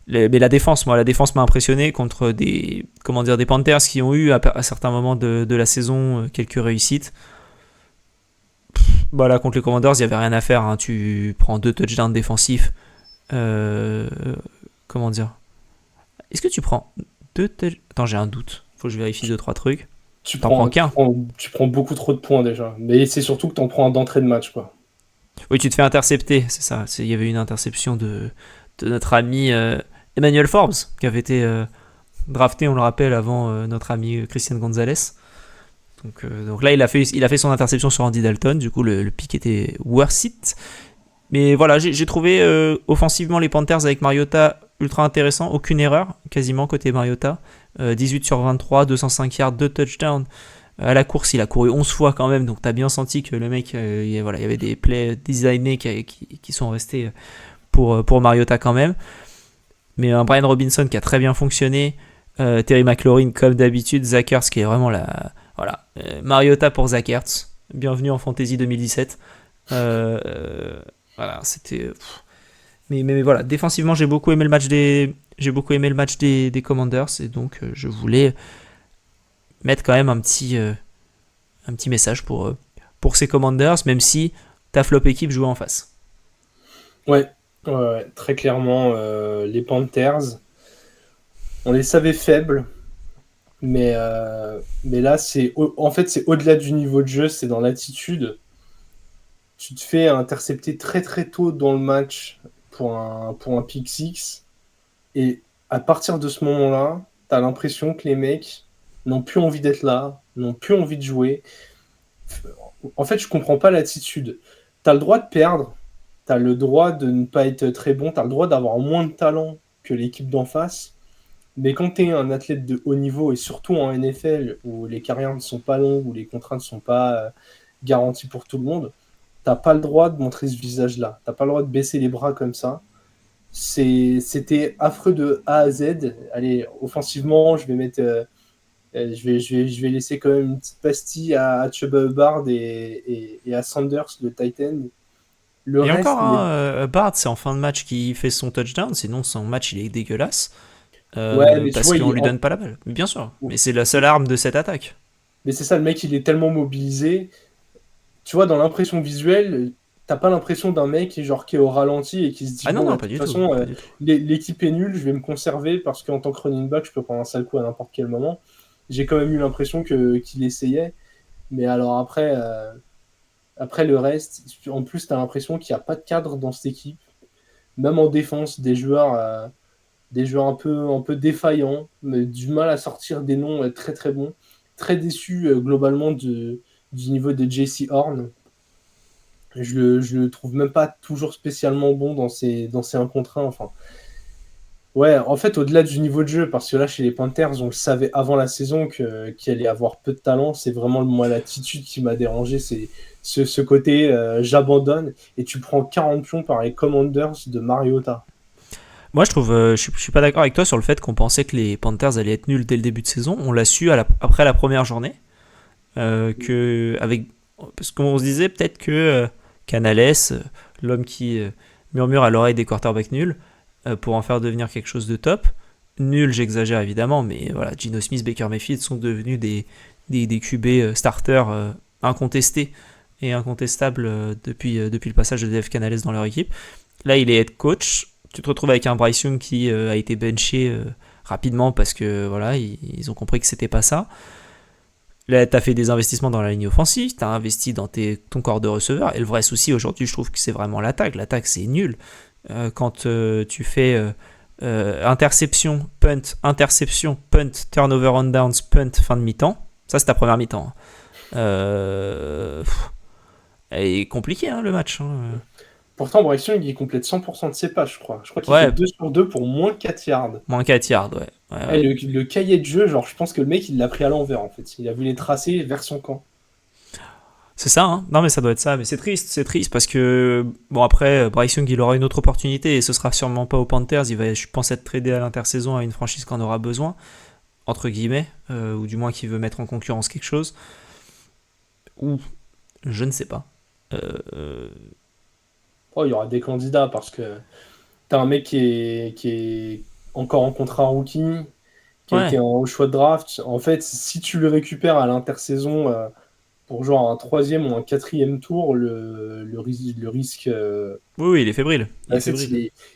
Mais la défense m'a impressionné contre des Panthers qui ont eu à certains moments de la saison quelques réussites. Là, contre les Commanders, il n'y avait rien à faire. Hein. Tu prends 2 touchdowns défensifs. Comment dire ? Est-ce que tu prends 2 touchdowns ? Attends, j'ai un doute. Faut que je vérifie 2-3 trucs. Tu prends beaucoup trop de points déjà. Mais c'est surtout que tu en prends un d'entrée de match, quoi. Oui, tu te fais intercepter, c'est ça. Il y avait une interception de notre ami Emmanuel Forbes, qui avait été drafté, on le rappelle, avant notre ami Christian Gonzalez. Donc là, il a fait son interception sur Andy Dalton. Du coup, le pick était worth it. Mais voilà, j'ai trouvé offensivement les Panthers avec Mariota ultra intéressant. Aucune erreur, quasiment, côté Mariota. 18 sur 23, 205 yards, 2 touchdowns. À la course, il a couru 11 fois quand même. Donc, tu as bien senti que le mec, il y avait des plays designés qui sont restés pour Mariota quand même. Mais un Brian Robinson qui a très bien fonctionné. Terry McLaurin, comme d'habitude. Zach Ertz qui est vraiment la... Voilà. Mariota pour Zach Ertz. Bienvenue en Fantasy 2017. Voilà, c'était... Mais voilà, défensivement, j'ai beaucoup aimé le match des J'ai beaucoup aimé le match des Commanders et donc je voulais mettre quand même un petit message pour ces Commanders, même si ta flop équipe jouait en face. Ouais, très clairement, les Panthers, on les savait faibles, mais là, en fait, c'est au-delà du niveau de jeu, c'est dans l'attitude. Tu te fais intercepter très très tôt dans le match pour un pick six, et à partir de ce moment-là, t'as l'impression que les mecs n'ont plus envie d'être là, n'ont plus envie de jouer. En fait, je comprends pas l'attitude. T'as le droit de perdre, t'as le droit de ne pas être très bon, t'as le droit d'avoir moins de talent que l'équipe d'en face, mais quand t'es un athlète de haut niveau, et surtout en NFL, où les carrières ne sont pas longues, où les contrats ne sont pas garanties pour tout le monde, t'as pas le droit de montrer ce visage-là. T'as pas le droit de baisser les bras comme ça. C'était affreux de A à Z. Allez, offensivement, je vais laisser quand même une petite pastille à Chuba Hubbard et à Sanders, le Titan. Le et reste, encore, Bard, c'est en fin de match qu'il fait son touchdown, sinon son match il est dégueulasse. mais parce tu vois, qu'on lui donne pas la balle. Bien sûr, mais c'est la seule arme de cette attaque. Mais c'est ça, le mec, il est tellement mobilisé. Tu vois, dans l'impression visuelle, t'as pas l'impression d'un mec qui est au ralenti et qui se dit Ah non, bon, non, de pas toute du façon, tout. l'équipe est nulle, je vais me conserver parce qu'en tant que running back, je peux prendre un sale coup à n'importe quel moment. J'ai quand même eu l'impression qu'il essayait. Mais alors après le reste, en plus, t'as l'impression qu'il n'y a pas de cadre dans cette équipe. Même en défense, des joueurs un peu défaillants, mais du mal à sortir des noms très très bons. Très déçu globalement du niveau de JC Horn. Je le trouve même pas toujours spécialement bon dans ses 1 contre 1. Enfin, ouais, en fait, au-delà du niveau de jeu, parce que là, chez les Panthers, on le savait avant la saison qu'il allait avoir peu de talent. C'est vraiment moi l'attitude qui m'a dérangé. C'est ce côté j'abandonne et tu prends 40 pions par les Commanders de Mariota. Moi, je trouve, je suis pas d'accord avec toi sur le fait qu'on pensait que les Panthers allaient être nuls dès le début de saison. On l'a su après la première journée. Parce qu'on se disait peut-être que Canales, l'homme qui murmure à l'oreille des quarterbacks nuls, pour en faire devenir quelque chose de top. Nul, j'exagère évidemment, mais voilà, Geno Smith, Baker Mayfield sont devenus des QB starters incontestés et incontestables depuis le passage de Dave Canales dans leur équipe. Là, il est head coach. Tu te retrouves avec un Bryce Young qui a été benché rapidement parce que voilà, ils ont compris que c'était pas ça. Là, tu as fait des investissements dans la ligne offensive, tu as investi dans ton corps de receveur. Et le vrai souci aujourd'hui, je trouve que c'est vraiment l'attaque. L'attaque, c'est nul. Quand tu fais interception, punt, turnover on downs, punt, fin de mi-temps, ça c'est ta première mi-temps. Et compliqué le match. Pourtant, Bryce Young, il complète 100% de ses passes, je crois. Je crois qu'il fait 2 sur 2 pour moins 4 yards. Moins 4 yards, ouais. Le cahier de jeu, je pense que le mec, il l'a pris à l'envers, en fait. Il a vu les tracés vers son camp. C'est ça, hein. Non mais ça doit être ça, mais c'est triste parce que, bon après, Bryce Young, il aura une autre opportunité et ce sera sûrement pas aux Panthers, il va, je pense, être tradé à l'intersaison à une franchise qu'on aura besoin, entre guillemets, ou du moins qui veut mettre en concurrence quelque chose, ou je ne sais pas. Il y aura des candidats parce que t'as un mec qui est encore en contrat rookie, qui a été au choix de draft. En fait, si tu le récupères à l'intersaison pour genre un 3e ou un 4e tour, le risque. Oui, il est fébrile.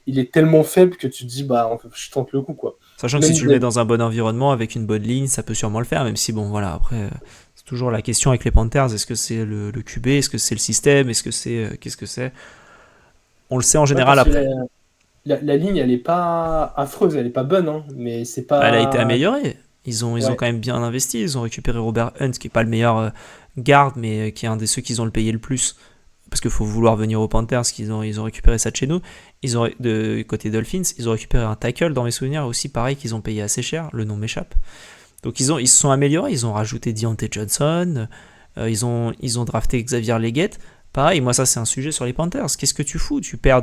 Il est tellement faible que tu te dis, je tente le coup, quoi. Sachant que si tu le mets dans un bon environnement, avec une bonne ligne, ça peut sûrement le faire, même si, bon, voilà, après, c'est toujours la question avec les Panthers, est-ce que c'est le QB, est-ce que c'est le système, est-ce que c'est... qu'est-ce que c'est ? On le sait en général après. La ligne, elle est pas affreuse, elle est pas bonne, hein, mais c'est pas... Elle a été améliorée. Ils ont quand même bien investi. Ils ont récupéré Robert Hunt, qui est pas le meilleur garde, mais qui est un des ceux qu'ils ont le payé le plus. Parce qu'il faut vouloir venir aux Panthers, ils ont récupéré ça de chez nous. De côté Dolphins, ils ont récupéré un tackle, dans mes souvenirs, aussi pareil, qu'ils ont payé assez cher. Le nom m'échappe. Donc ils se sont améliorés. Ils ont rajouté Deontay Johnson. Ils ont drafté Xavier Leggett. Pareil, moi ça c'est un sujet sur les Panthers. Qu'est-ce que tu fous ? Tu perds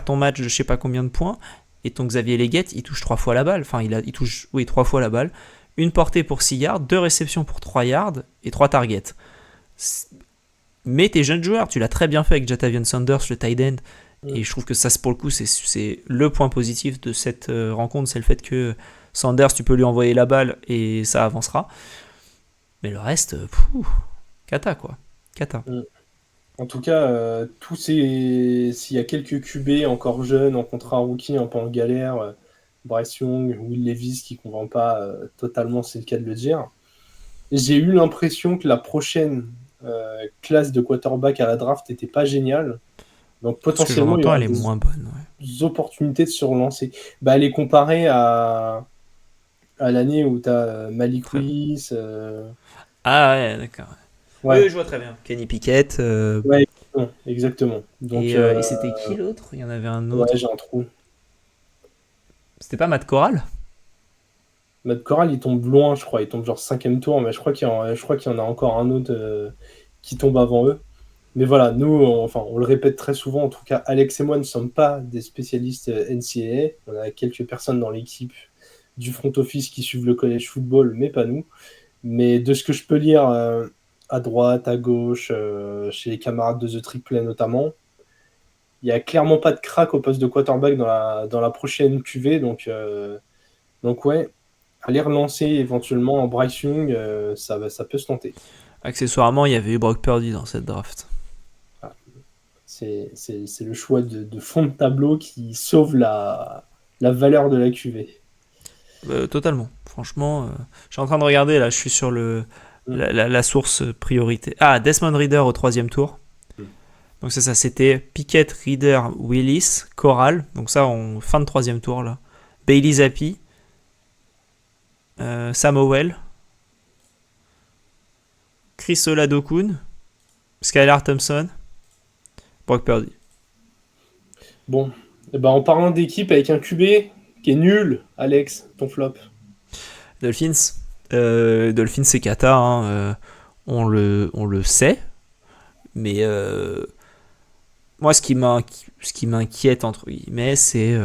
ton match de je sais pas combien de points et ton Xavier Leggett il touche 3 fois la balle. Enfin il touche 3 fois la balle. Une portée pour 6 yards, 2 réceptions pour 3 yards et 3 targets. Mais tes jeunes joueurs, tu l'as très bien fait avec Jatavion Sanders, le tight end, Et je trouve que ça, pour le coup, c'est le point positif de cette rencontre, c'est le fait que Sanders, tu peux lui envoyer la balle et ça avancera. Mais le reste, cata quoi. Cata. En tout cas, s'il y a quelques QB encore jeunes, en contrat rookie, un peu en galère, Bryce Young, Will Levis qui ne convainc pas totalement, c'est le cas de le dire. J'ai eu l'impression que la prochaine classe de quarterback à la draft n'était pas géniale. Donc potentiellement, il y aura elle est moins bonne. des opportunités de se relancer. Elle est comparée à l'année où tu as Malik Willis. Ah ouais, d'accord. Ouais. Oui, je vois très bien. Kenny Pickett. Ouais, exactement. Donc, et c'était qui l'autre? Il y en avait un autre. Ouais, j'ai un trou. C'était pas Matt Corral? Matt Corral, il tombe loin, je crois. Il tombe genre 5e tour, mais je crois qu'il y en a encore un autre qui tombe avant eux. Mais voilà, nous, on le répète très souvent, en tout cas, Alex et moi ne sommes pas des spécialistes NCAA. On a quelques personnes dans l'équipe du front office qui suivent le college football, mais pas nous. Mais de ce que je peux lire à droite, à gauche, chez les camarades de The Trick Play notamment, il n'y a clairement pas de crack au poste de quarterback dans la prochaine QV. Donc ouais, aller relancer éventuellement en Bryce Young, ça peut se tenter. Accessoirement, il y avait eu Brock Purdy dans cette draft. C'est le choix de fond de tableau qui sauve la valeur de la QV. Totalement. Franchement, je suis en train de regarder, là, je suis sur la source priorité. Ah, Desmond Reader au 3e tour. Donc c'est ça, c'était Pickett, Reader, Willis, Corral. Donc ça, en fin de 3e tour, là. Bailey Zappi, Sam Howell, Chris Oladokun, Skylar Thompson, Brock Purdy. Bon, en parlant d'équipe avec un QB qui est nul, Alex, ton flop. Dolphins, c'est cata, hein, on le sait, mais moi ce qui m'inquiète entre guillemets, c'est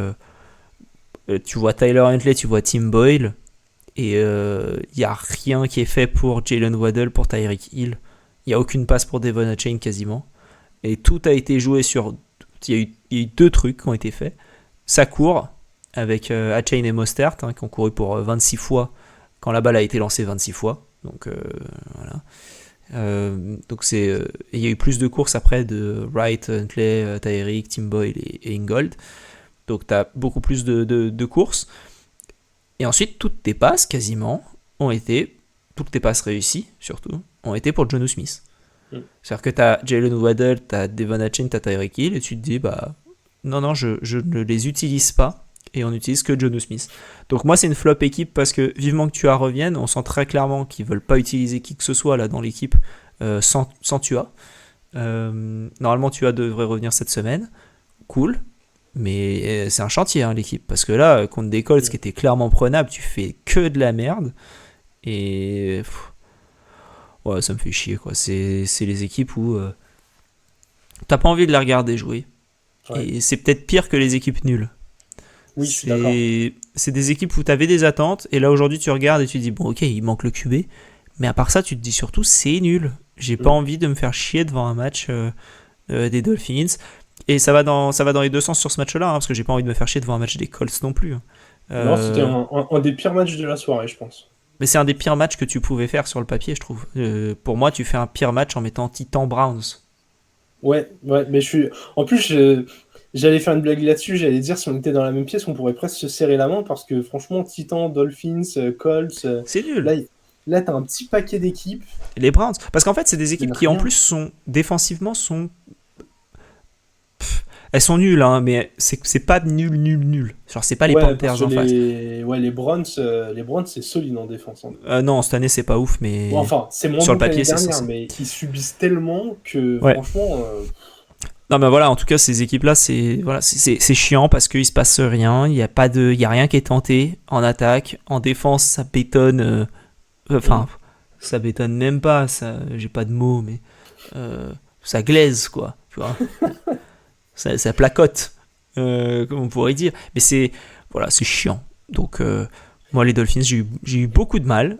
tu vois Tyler Huntley, tu vois Tim Boyle, et il n'y a rien qui est fait pour Jalen Waddle, pour Tyreek Hill, il n'y a aucune passe pour Devon Achane quasiment, et tout a été joué sur, il y a eu 2 trucs qui ont été faits, ça court avec Achane et Mostert, hein, qui ont couru pour 26 fois quand la balle a été lancée 26 fois. Donc voilà. Donc il y a eu plus de courses après de Wright, Huntley, Tyreek, Tim Boyle et Ingold. Donc tu as beaucoup plus de courses. Et ensuite, toutes tes passes, quasiment, toutes tes passes réussies, surtout, ont été pour Jonnu Smith. C'est-à-dire que tu as Jalen Waddle, tu as Devon Achane, tu as Tyreek Hill, et tu te dis, non, je ne les utilise pas. Et on n'utilise que Jonnu Smith. Donc moi c'est une flop équipe parce que vivement que Tua revienne, on sent très clairement qu'ils veulent pas utiliser qui que ce soit là dans l'équipe sans Tua. Normalement Tua devrait revenir cette semaine, cool, mais c'est un chantier hein, l'équipe, parce que là contre des Colts qui étaient clairement prenables, tu fais que de la merde et ouais, ça me fait chier quoi. C'est les équipes où t'as pas envie de les regarder jouer, et c'est peut-être pire que les équipes nulles. Oui, je suis d'accord. C'est des équipes où tu avais des attentes, et là aujourd'hui tu regardes et tu te dis bon ok, il manque le QB, mais à part ça tu te dis surtout c'est nul, j'ai pas envie de me faire chier devant un match des Dolphins, et ça va dans les deux sens sur ce match là, hein, parce que j'ai pas envie de me faire chier devant un match des Colts non plus. Non, c'était un des pires matchs de la soirée, je pense. Mais c'est un des pires matchs que tu pouvais faire sur le papier, je trouve. Pour moi tu fais un pire match en mettant Titan Browns. Ouais, mais en plus j'allais faire une blague là-dessus, j'allais dire si on était dans la même pièce, on pourrait presque se serrer la main, parce que franchement, Titans, Dolphins, Colts, c'est nul. Là t'as un petit paquet d'équipes. Les Browns, parce qu'en fait c'est des équipes qui en plus sont défensivement elles sont nulles, hein, mais c'est pas nul. Genre c'est pas les Panthers en face. Les Browns c'est solide en défense. Hein. Non, cette année c'est pas ouf, mais c'est moins sur le bon papier c'est ça. Mais ils subissent tellement que franchement. Non mais voilà, en tout cas ces équipes-là c'est chiant parce qu'il se passe rien, il y a rien qui est tenté en attaque, en défense ça bétonne, ça bétonne même pas, ça, j'ai pas de mots, mais ça glaise quoi, tu vois, ça placote, comme on pourrait dire, mais c'est chiant. Donc moi les Dolphins j'ai eu beaucoup de mal.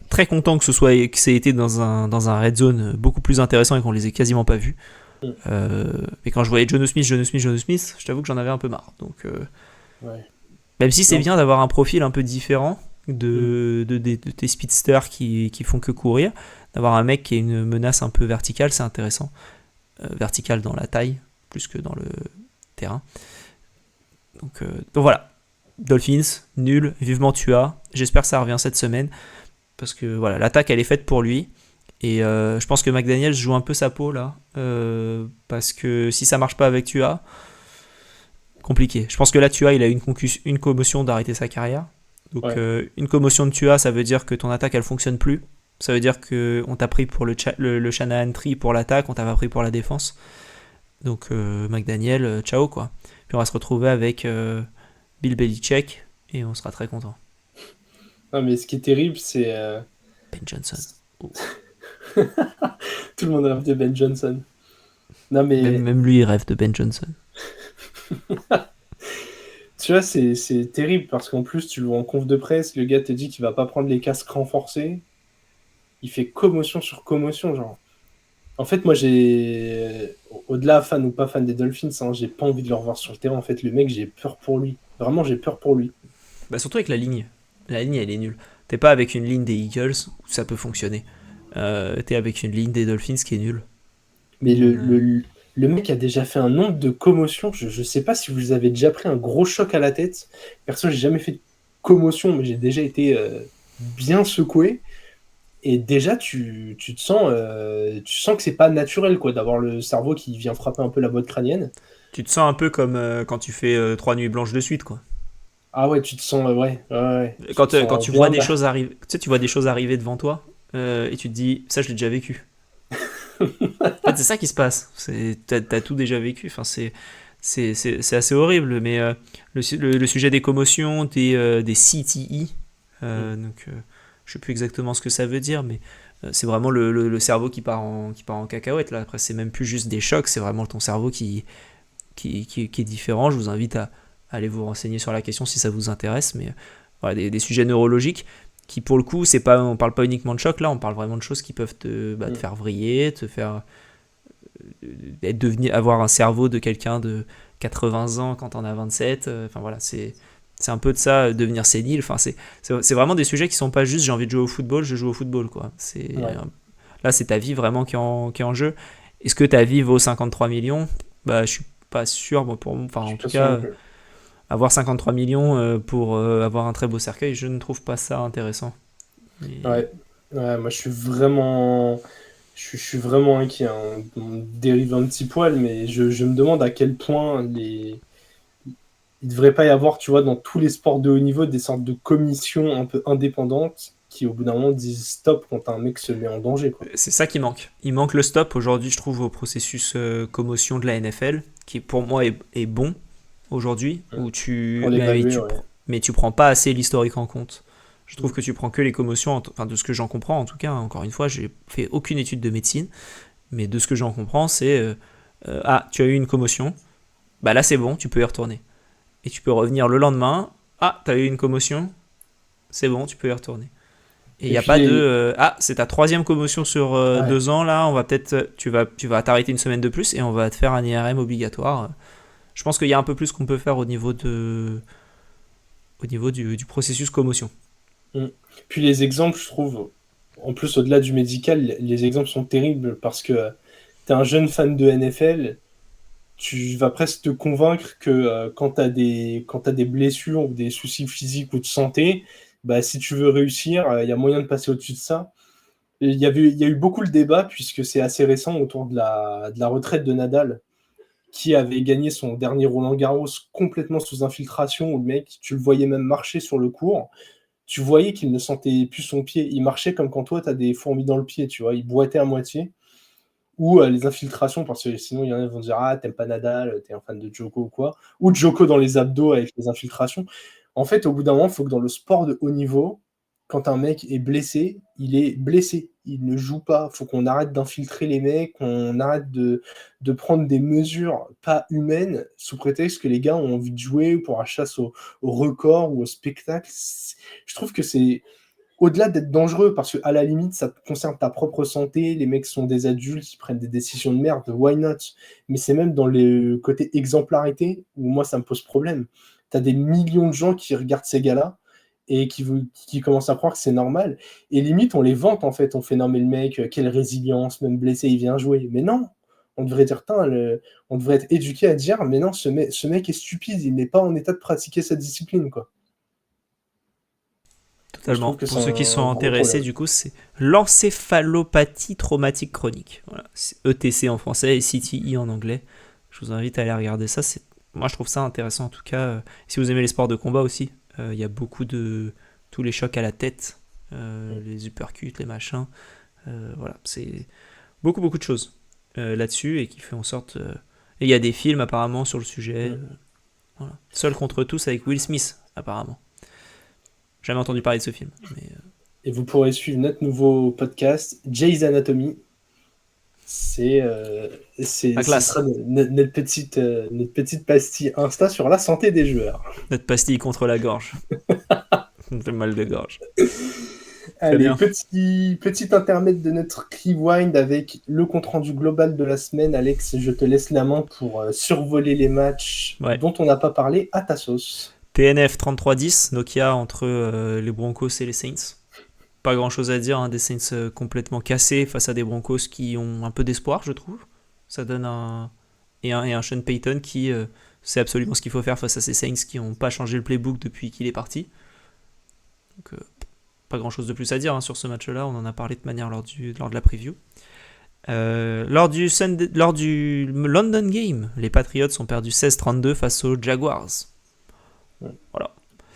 Très content que ça ait été dans un red zone beaucoup plus intéressant et qu'on les ait quasiment pas vus. Mais quand je voyais Jonnu Smith, je t'avoue que j'en avais un peu marre. Donc, Ouais. même si c'est Non. bien d'avoir un profil un peu différent de tes speedsters qui font que courir, d'avoir un mec qui a une menace un peu verticale, c'est intéressant. Verticale dans la taille, plus que dans le terrain. Donc voilà. Dolphins, nul, vivement Tua. J'espère que ça revient cette semaine. Parce que voilà, l'attaque elle est faite pour lui. Et je pense que McDaniels joue un peu sa peau là. Parce que si ça marche pas avec Tua, compliqué. Je pense que là Tua il a une commotion d'arrêter sa carrière. Donc une commotion de Tua, ça veut dire que ton attaque elle fonctionne plus. Ça veut dire qu'on t'a pris pour le Shanahan tree pour l'attaque, on t'a pas pris pour la défense. Donc McDaniel, ciao quoi. Puis on va se retrouver avec Bill Belichick et on sera très content. Non, mais ce qui est terrible, c'est... Ben Johnson. Tout le monde rêve de Ben Johnson. Non, mais... Même lui il rêve de Ben Johnson. Tu vois, c'est terrible parce qu'en plus, tu le vois en conf de presse, le gars te dit qu'il va pas prendre les casques renforcés. Il fait commotion sur commotion, genre. En fait, moi, au-delà fan ou pas fan des Dolphins, hein, j'ai pas envie de le revoir sur le terrain. En fait, le mec, j'ai peur pour lui. Vraiment, j'ai peur pour lui. Bah surtout avec la ligne. La ligne elle est nulle. T'es pas avec une ligne des Eagles où ça peut fonctionner. T'es avec une ligne des Dolphins qui est nulle. Mais le mec a déjà fait un nombre de commotions. Je sais pas si vous avez déjà pris un gros choc à la tête. Perso, j'ai jamais fait de commotion, mais j'ai déjà été bien secoué. Et déjà, tu sens que c'est pas naturel, quoi, d'avoir le cerveau qui vient frapper un peu la boîte crânienne. Tu te sens un peu comme quand tu fais 3 nuits blanches de suite quoi. Ah ouais, tu te sens, ouais. Tu Quand, te sens quand tu bien, vois des bah. choses arriver, tu sais, tu vois des choses arriver devant toi et tu te dis ça je l'ai déjà vécu. En fait, c'est ça qui se passe. T'as tout déjà vécu. Enfin, c'est assez horrible. Mais le sujet des commotions, des CTE, donc je sais plus exactement ce que ça veut dire, mais c'est vraiment le cerveau qui part en cacahuète. Là. Après, c'est même plus juste des chocs, c'est vraiment ton cerveau qui est différent. Je vous invite à aller vous renseigner sur la question si ça vous intéresse. Mais voilà, des sujets neurologiques qui pour le coup on parle pas uniquement de choc là, on parle vraiment de choses qui peuvent te faire vriller, te faire avoir un cerveau de quelqu'un de 80 ans quand on a 27, enfin voilà, c'est un peu de ça, devenir sénile, enfin c'est vraiment des sujets qui sont pas juste j'ai envie de jouer au football, je joue au football quoi. Là c'est ta vie vraiment qui est en jeu. Est-ce que ta vie vaut 53 millions? Bah je suis pas sûr, enfin en tout cas avoir 53 millions pour avoir un très beau cercueil, je ne trouve pas ça intéressant. Ouais, moi je suis vraiment inquiet, hein. On dérive un petit poil, mais je me demande à quel point il devrait pas y avoir, tu vois, dans tous les sports de haut niveau, des sortes de commissions un peu indépendantes qui, au bout d'un moment, disent stop quand un mec se met en danger, quoi. C'est ça qui manque. Il manque le stop aujourd'hui, je trouve, au processus commotion de la NFL, qui pour moi est bon aujourd'hui, où Pour l'évaluer, mais tu prends pas assez l'historique en compte. Je trouve que tu prends que les commotions, enfin de ce que j'en comprends en tout cas, encore une fois, j'ai fait aucune étude de médecine, mais de ce que j'en comprends, c'est tu as eu une commotion, bah là c'est bon, tu peux y retourner. Et tu peux revenir le lendemain, tu as eu une commotion, c'est bon, tu peux y retourner. Et il n'y a pas de c'est ta 3e commotion sur 2 ans, là, on va peut-être tu vas t'arrêter une semaine de plus et on va te faire un IRM obligatoire. Je pense qu'il y a un peu plus qu'on peut faire au niveau du processus commotion. Puis les exemples, je trouve, en plus au-delà du médical, les exemples sont terribles parce que t'es un jeune fan de NFL, tu vas presque te convaincre que quand t'as des blessures ou des soucis physiques ou de santé, bah si tu veux réussir, il y a moyen de passer au-dessus de ça. Et il y a eu beaucoup le débat puisque c'est assez récent autour de la retraite de Nadal, qui avait gagné son dernier Roland-Garros complètement sous infiltration, où le mec, tu le voyais même marcher sur le court. Tu voyais qu'il ne sentait plus son pied. Il marchait comme quand toi, tu as des fourmis dans le pied, tu vois. Il boitait à moitié. Ou les infiltrations, parce que sinon, il y en a qui vont dire « Ah, t'aimes pas Nadal, t'es un fan de Djoko ou quoi ». Ou Djoko dans les abdos avec les infiltrations. En fait, au bout d'un moment, il faut que dans le sport de haut niveau, quand un mec est blessé, il est blessé. Il ne joue pas. Il faut qu'on arrête d'infiltrer les mecs, qu'on arrête de prendre des mesures pas humaines sous prétexte que les gars ont envie de jouer pour la chasse au record ou au spectacle. Je trouve que c'est au-delà d'être dangereux, parce qu'à la limite, ça concerne ta propre santé, les mecs sont des adultes, ils prennent des décisions de merde, why not? Mais c'est même dans le côté exemplarité où moi, ça me pose problème. T'as des millions de gens qui regardent ces gars-là et qui commencent à croire que c'est normal. Et limite, on les vante, en fait. On fait, non, mais le mec, quelle résilience, même blessé, il vient jouer. Mais non, on devrait dire, on devrait être éduqué à dire, mais non, ce mec est stupide, il n'est pas en état de pratiquer sa discipline, quoi. Totalement. Pour ceux qui sont intéressés, du coup, c'est l'encéphalopathie traumatique chronique. Voilà. C'est ETC en français et CTE en anglais. Je vous invite à aller regarder ça. Moi, je trouve ça intéressant en tout cas. Si vous aimez les sports de combat aussi, il y a beaucoup de tous les chocs à la tête, les uppercuts, les machins. Voilà, c'est beaucoup de choses là-dessus et qui fait en sorte. Et il y a des films apparemment sur le sujet. Voilà. Seul contre tous avec Will Smith apparemment. Jamais entendu parler de ce film. Mais... Et vous pourrez suivre notre nouveau podcast, Jay's Anatomy. Ce sera notre petite pastille Insta sur la santé des joueurs. Notre pastille contre la gorge. Le mal de gorge. Allez, petit intermède de notre rewind avec le compte-rendu global de la semaine. Alex, je te laisse la main pour survoler les matchs dont on n'a pas parlé à ta sauce. PNF 33-10, Nokia entre les Broncos et les Saints. Pas grand chose à dire, des Saints complètement cassés face à des Broncos qui ont un peu d'espoir, je trouve. Ça donne un Sean Payton qui sait absolument ce qu'il faut faire face à ces Saints qui n'ont pas changé le playbook depuis qu'il est parti. Donc, pas grand chose de plus à dire sur ce match-là. On en a parlé de manière lors de la preview. Lors du London Game, les Patriots ont perdu 16-32 face aux Jaguars. Voilà.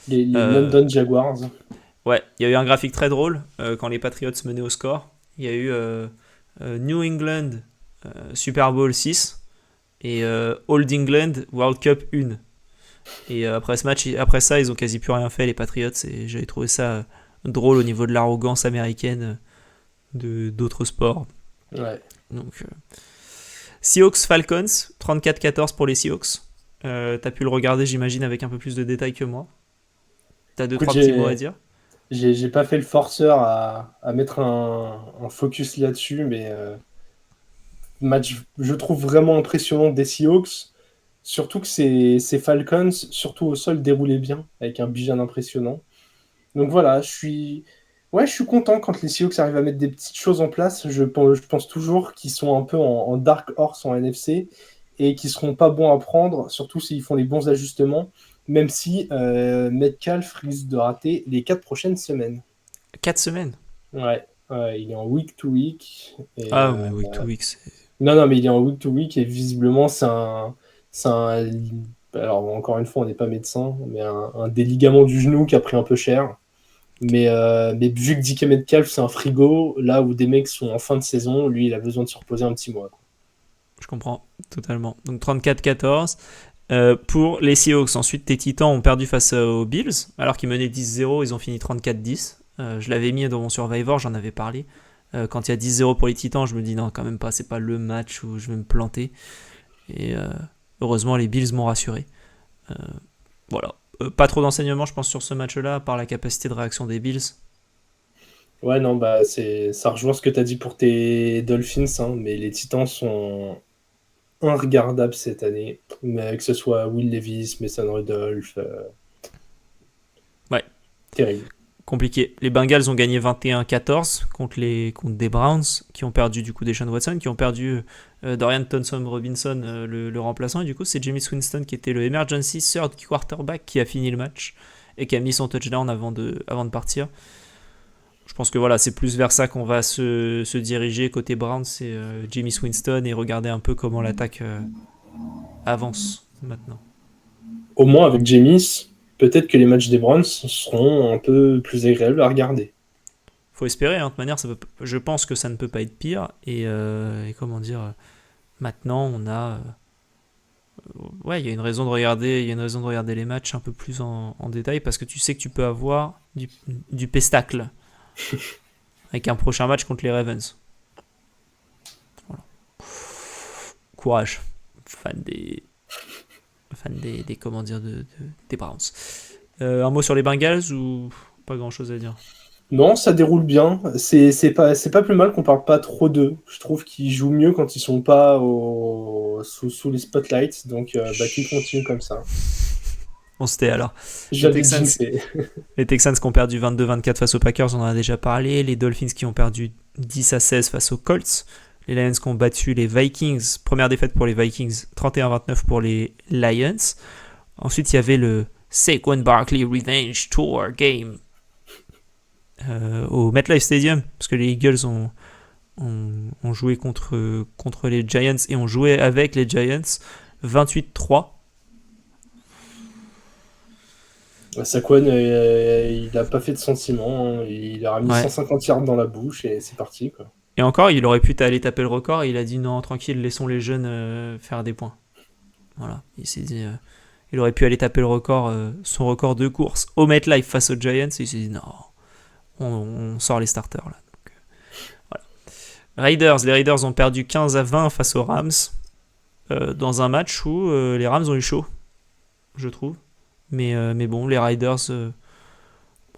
Les London Jaguars. Ouais, il y a eu un graphique très drôle quand les Patriots menaient au score. Il y a eu New England Super Bowl 6 et Old England World Cup 1. Et après ça, ils ont quasi plus rien fait, les Patriots. Et j'avais trouvé ça drôle au niveau de l'arrogance américaine d'autres sports. Ouais. Donc, Seahawks Falcons, 34-14 pour les Seahawks. T'as pu le regarder, j'imagine, avec un peu plus de détails que moi. T'as 2-3 petits mots à dire? J'ai pas fait le forceur à mettre un focus là-dessus, mais match, je trouve vraiment impressionnant des Seahawks. Surtout que ces Falcons, surtout au sol, déroulaient bien, avec un Bijan impressionnant. Donc voilà, je suis content quand les Seahawks arrivent à mettre des petites choses en place. Je pense toujours qu'ils sont un peu en dark horse en NFC et qu'ils seront pas bons à prendre, surtout s'ils font les bons ajustements, même si Metcalf risque de rater les 4 prochaines semaines. 4 semaines? Ouais, il est en week to week. Et, mais week to week, c'est... Non, mais il est en week to week et visiblement, c'est un... Alors, encore une fois, on n'est pas médecin, mais un des ligaments du genou qui a pris un peu cher. Mais vu que DK Metcalf, c'est un frigo, là où des mecs sont en fin de saison, lui, il a besoin de se reposer un petit mois. Quoi. Je comprends, totalement. Donc 34-14 pour les Seahawks. Ensuite, tes Titans ont perdu face aux Bills, alors qu'ils menaient 10-0, ils ont fini 34-10. Je l'avais mis dans mon Survivor, j'en avais parlé. Quand il y a 10-0 pour les Titans, je me dis non, quand même pas, c'est pas le match où je vais me planter. Et heureusement, les Bills m'ont rassuré. Voilà. Pas trop d'enseignements, je pense, sur ce match-là, par la capacité de réaction des Bills. Ouais, non, ça rejoint ce que tu as dit pour tes Dolphins, mais les Titans sont inregardables cette année. Mais que ce soit Will Levis, Mason Rudolph. Ouais. Terrible. Compliqué. Les Bengals ont gagné 21-14 contre des Browns, qui ont perdu du coup Deshaun Watson, qui ont perdu Dorian Thompson-Robinson, le remplaçant, et du coup c'est Jameis Winston qui était le emergency third quarterback qui a fini le match et qui a mis son touchdown avant de partir. Je pense que voilà, c'est plus vers ça qu'on va se diriger côté Browns, c'est Jameis Winston, et regarder un peu comment l'attaque avance maintenant. Au moins avec Jameis, peut-être que les matchs des Browns seront un peu plus agréables à regarder. Faut espérer, de toute manière, je pense que ça ne peut pas être pire. Et comment dire, maintenant on a, il y a une raison de regarder les matchs un peu plus en détail, parce que tu sais que tu peux avoir du pestacle avec un prochain match contre les Ravens. Voilà. Courage, fan des comment dire des Browns. Un mot sur les Bengals ou pas grand chose à dire? Non, ça déroule bien. C'est pas plus mal qu'on parle pas trop d'eux. Je trouve qu'ils jouent mieux quand ils sont pas sous les spotlights. Donc, qu'ils continuent comme ça. On se tait alors. J'avais jinxé. Les Texans qui ont perdu 22-24 face aux Packers, on en a déjà parlé. Les Dolphins qui ont perdu 10-16 face aux Colts. Les Lions qui ont battu les Vikings. Première défaite pour les Vikings, 31-29 pour les Lions. Ensuite, il y avait le Saquon Barkley Revenge Tour Game au MetLife Stadium, parce que les Eagles ont joué contre les Giants et ont joué avec les Giants 28-3. Saquon, il a pas fait de sentiment. Hein. Il a mis 150 yards dans la bouche et c'est parti, quoi. Et encore, il aurait pu aller taper le record et il a dit non, tranquille, laissons les jeunes faire des points. Voilà, il s'est dit... il aurait pu aller taper le record, son record de course au MetLife face aux Giants et il s'est dit non, on sort les starters là. Donc, voilà. Les Raiders ont perdu 15-20 face aux Rams dans un match où les Rams ont eu chaud, je trouve. Mais bon, les Raiders,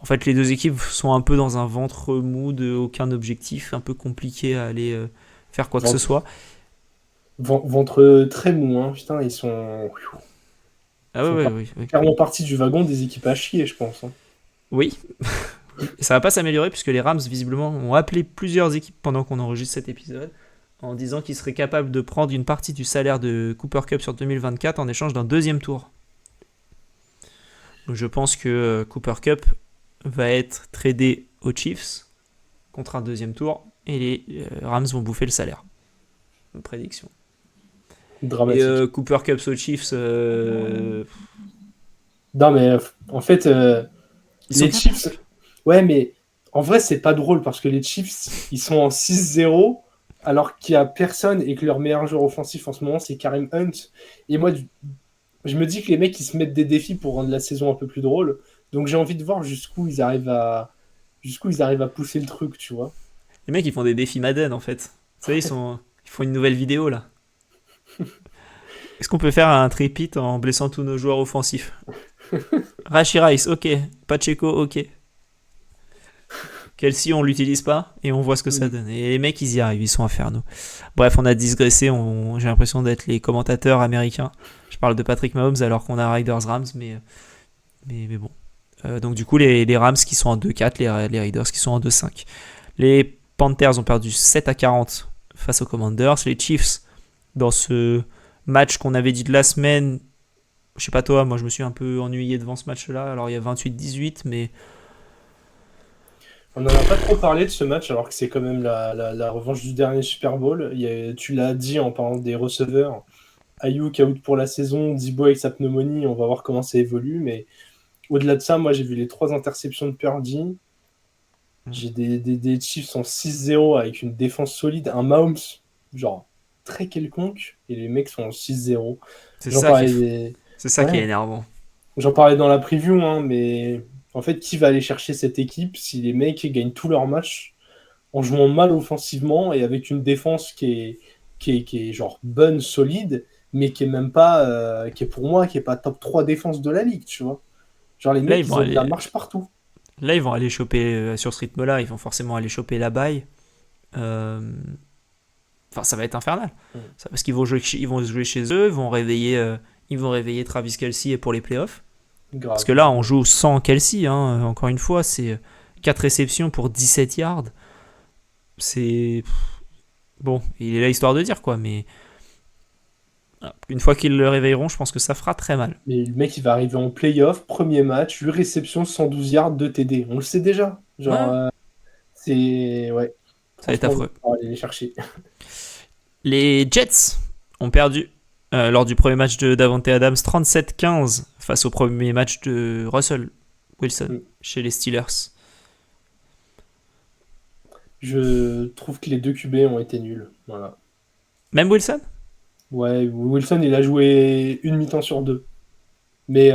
en fait, les deux équipes sont un peu dans un ventre mou de aucun objectif, un peu compliqué à aller faire quoi que ce soit. Ventre très mou, hein. Putain, ils sont... Ah oui. Clairement partie du wagon des équipes à chier, je pense. Hein. Oui. Ça va pas s'améliorer puisque les Rams, visiblement, ont appelé plusieurs équipes pendant qu'on enregistre cet épisode en disant qu'ils seraient capables de prendre une partie du salaire de Cooper Kupp sur 2024 en échange d'un deuxième tour. Donc je pense que Cooper Kupp va être tradé aux Chiefs contre un deuxième tour et les Rams vont bouffer le salaire. Une prédiction. Dramatique. Et Cooper Kupp aux Chiefs... Non mais en fait, les Chiefs... Ouais mais en vrai c'est pas drôle parce que les Chiefs ils sont en 6-0 alors qu'il y a personne et que leur meilleur joueur offensif en ce moment c'est Kareem Hunt. Et moi je me dis que les mecs ils se mettent des défis pour rendre la saison un peu plus drôle. Donc j'ai envie de voir jusqu'où ils arrivent à pousser le truc, tu vois. Les mecs ils font des défis Madden en fait. Vous savez, ils font une nouvelle vidéo là. Est-ce qu'on peut faire un tripit en blessant tous nos joueurs offensifs? Rashee Rice, ok. Pacheco, ok. Kelsey, on l'utilise pas et on voit ce que ça donne. Et les mecs, ils y arrivent, ils sont infernaux. Bref, on a digressé, j'ai l'impression d'être les commentateurs américains. Je parle de Patrick Mahomes alors qu'on a Raiders-Rams, mais bon. Donc du coup, les Rams qui sont en 2-4, les Raiders qui sont en 2-5. Les Panthers ont perdu 7-40 face aux Commanders. Les Chiefs, dans ce match qu'on avait dit de la semaine, je sais pas toi, moi je me suis un peu ennuyé devant ce match-là. Alors il y a 28-18, mais... On n'en a pas trop parlé de ce match, alors que c'est quand même la revanche du dernier Super Bowl. Tu l'as dit en parlant des receveurs. Ayuk out pour la saison, Debo avec sa pneumonie, on va voir comment ça évolue. Mais au-delà de ça, moi j'ai vu les 3 interceptions de Purdy. J'ai des Chiefs en 6-0 avec une défense solide. Un Mahomes, genre très quelconque. Et les mecs sont en 6-0. C'est ça qui est énervant. J'en parlais dans la preview, hein, mais... En fait, qui va aller chercher cette équipe si les mecs gagnent tous leurs matchs en jouant mal offensivement et avec une défense qui est genre bonne, solide, mais qui est même pas, qui est pour moi, qui est pas top 3 défense de la ligue, tu vois. Genre les mecs, ils ont de la marche partout. Là, ils vont aller choper, sur ce rythme-là, ils vont forcément aller choper la bye. Enfin, ça va être infernal. Parce qu'ils vont jouer chez eux, ils vont réveiller Travis Kelce pour les playoffs. Grave. Parce que là, on joue sans Kelce, hein. Encore une fois, c'est 4 réceptions pour 17 yards. C'est... Bon, il est là histoire de dire, quoi, mais... Une fois qu'ils le réveilleront, je pense que ça fera très mal. Mais le mec, il va arriver en playoff, premier match, 8 réceptions, 112 yards, 2 TD. On le sait déjà. Genre, c'est... Ouais. Ça va être affreux. On va aller les chercher. Les Jets ont perdu lors du premier match de Davante Adams 37-15 face au premier match de Russell Wilson chez les Steelers. Je trouve que les 2 QB ont été nuls. Voilà. Même Wilson? Ouais, Wilson, il a joué une mi-temps sur 2. Mais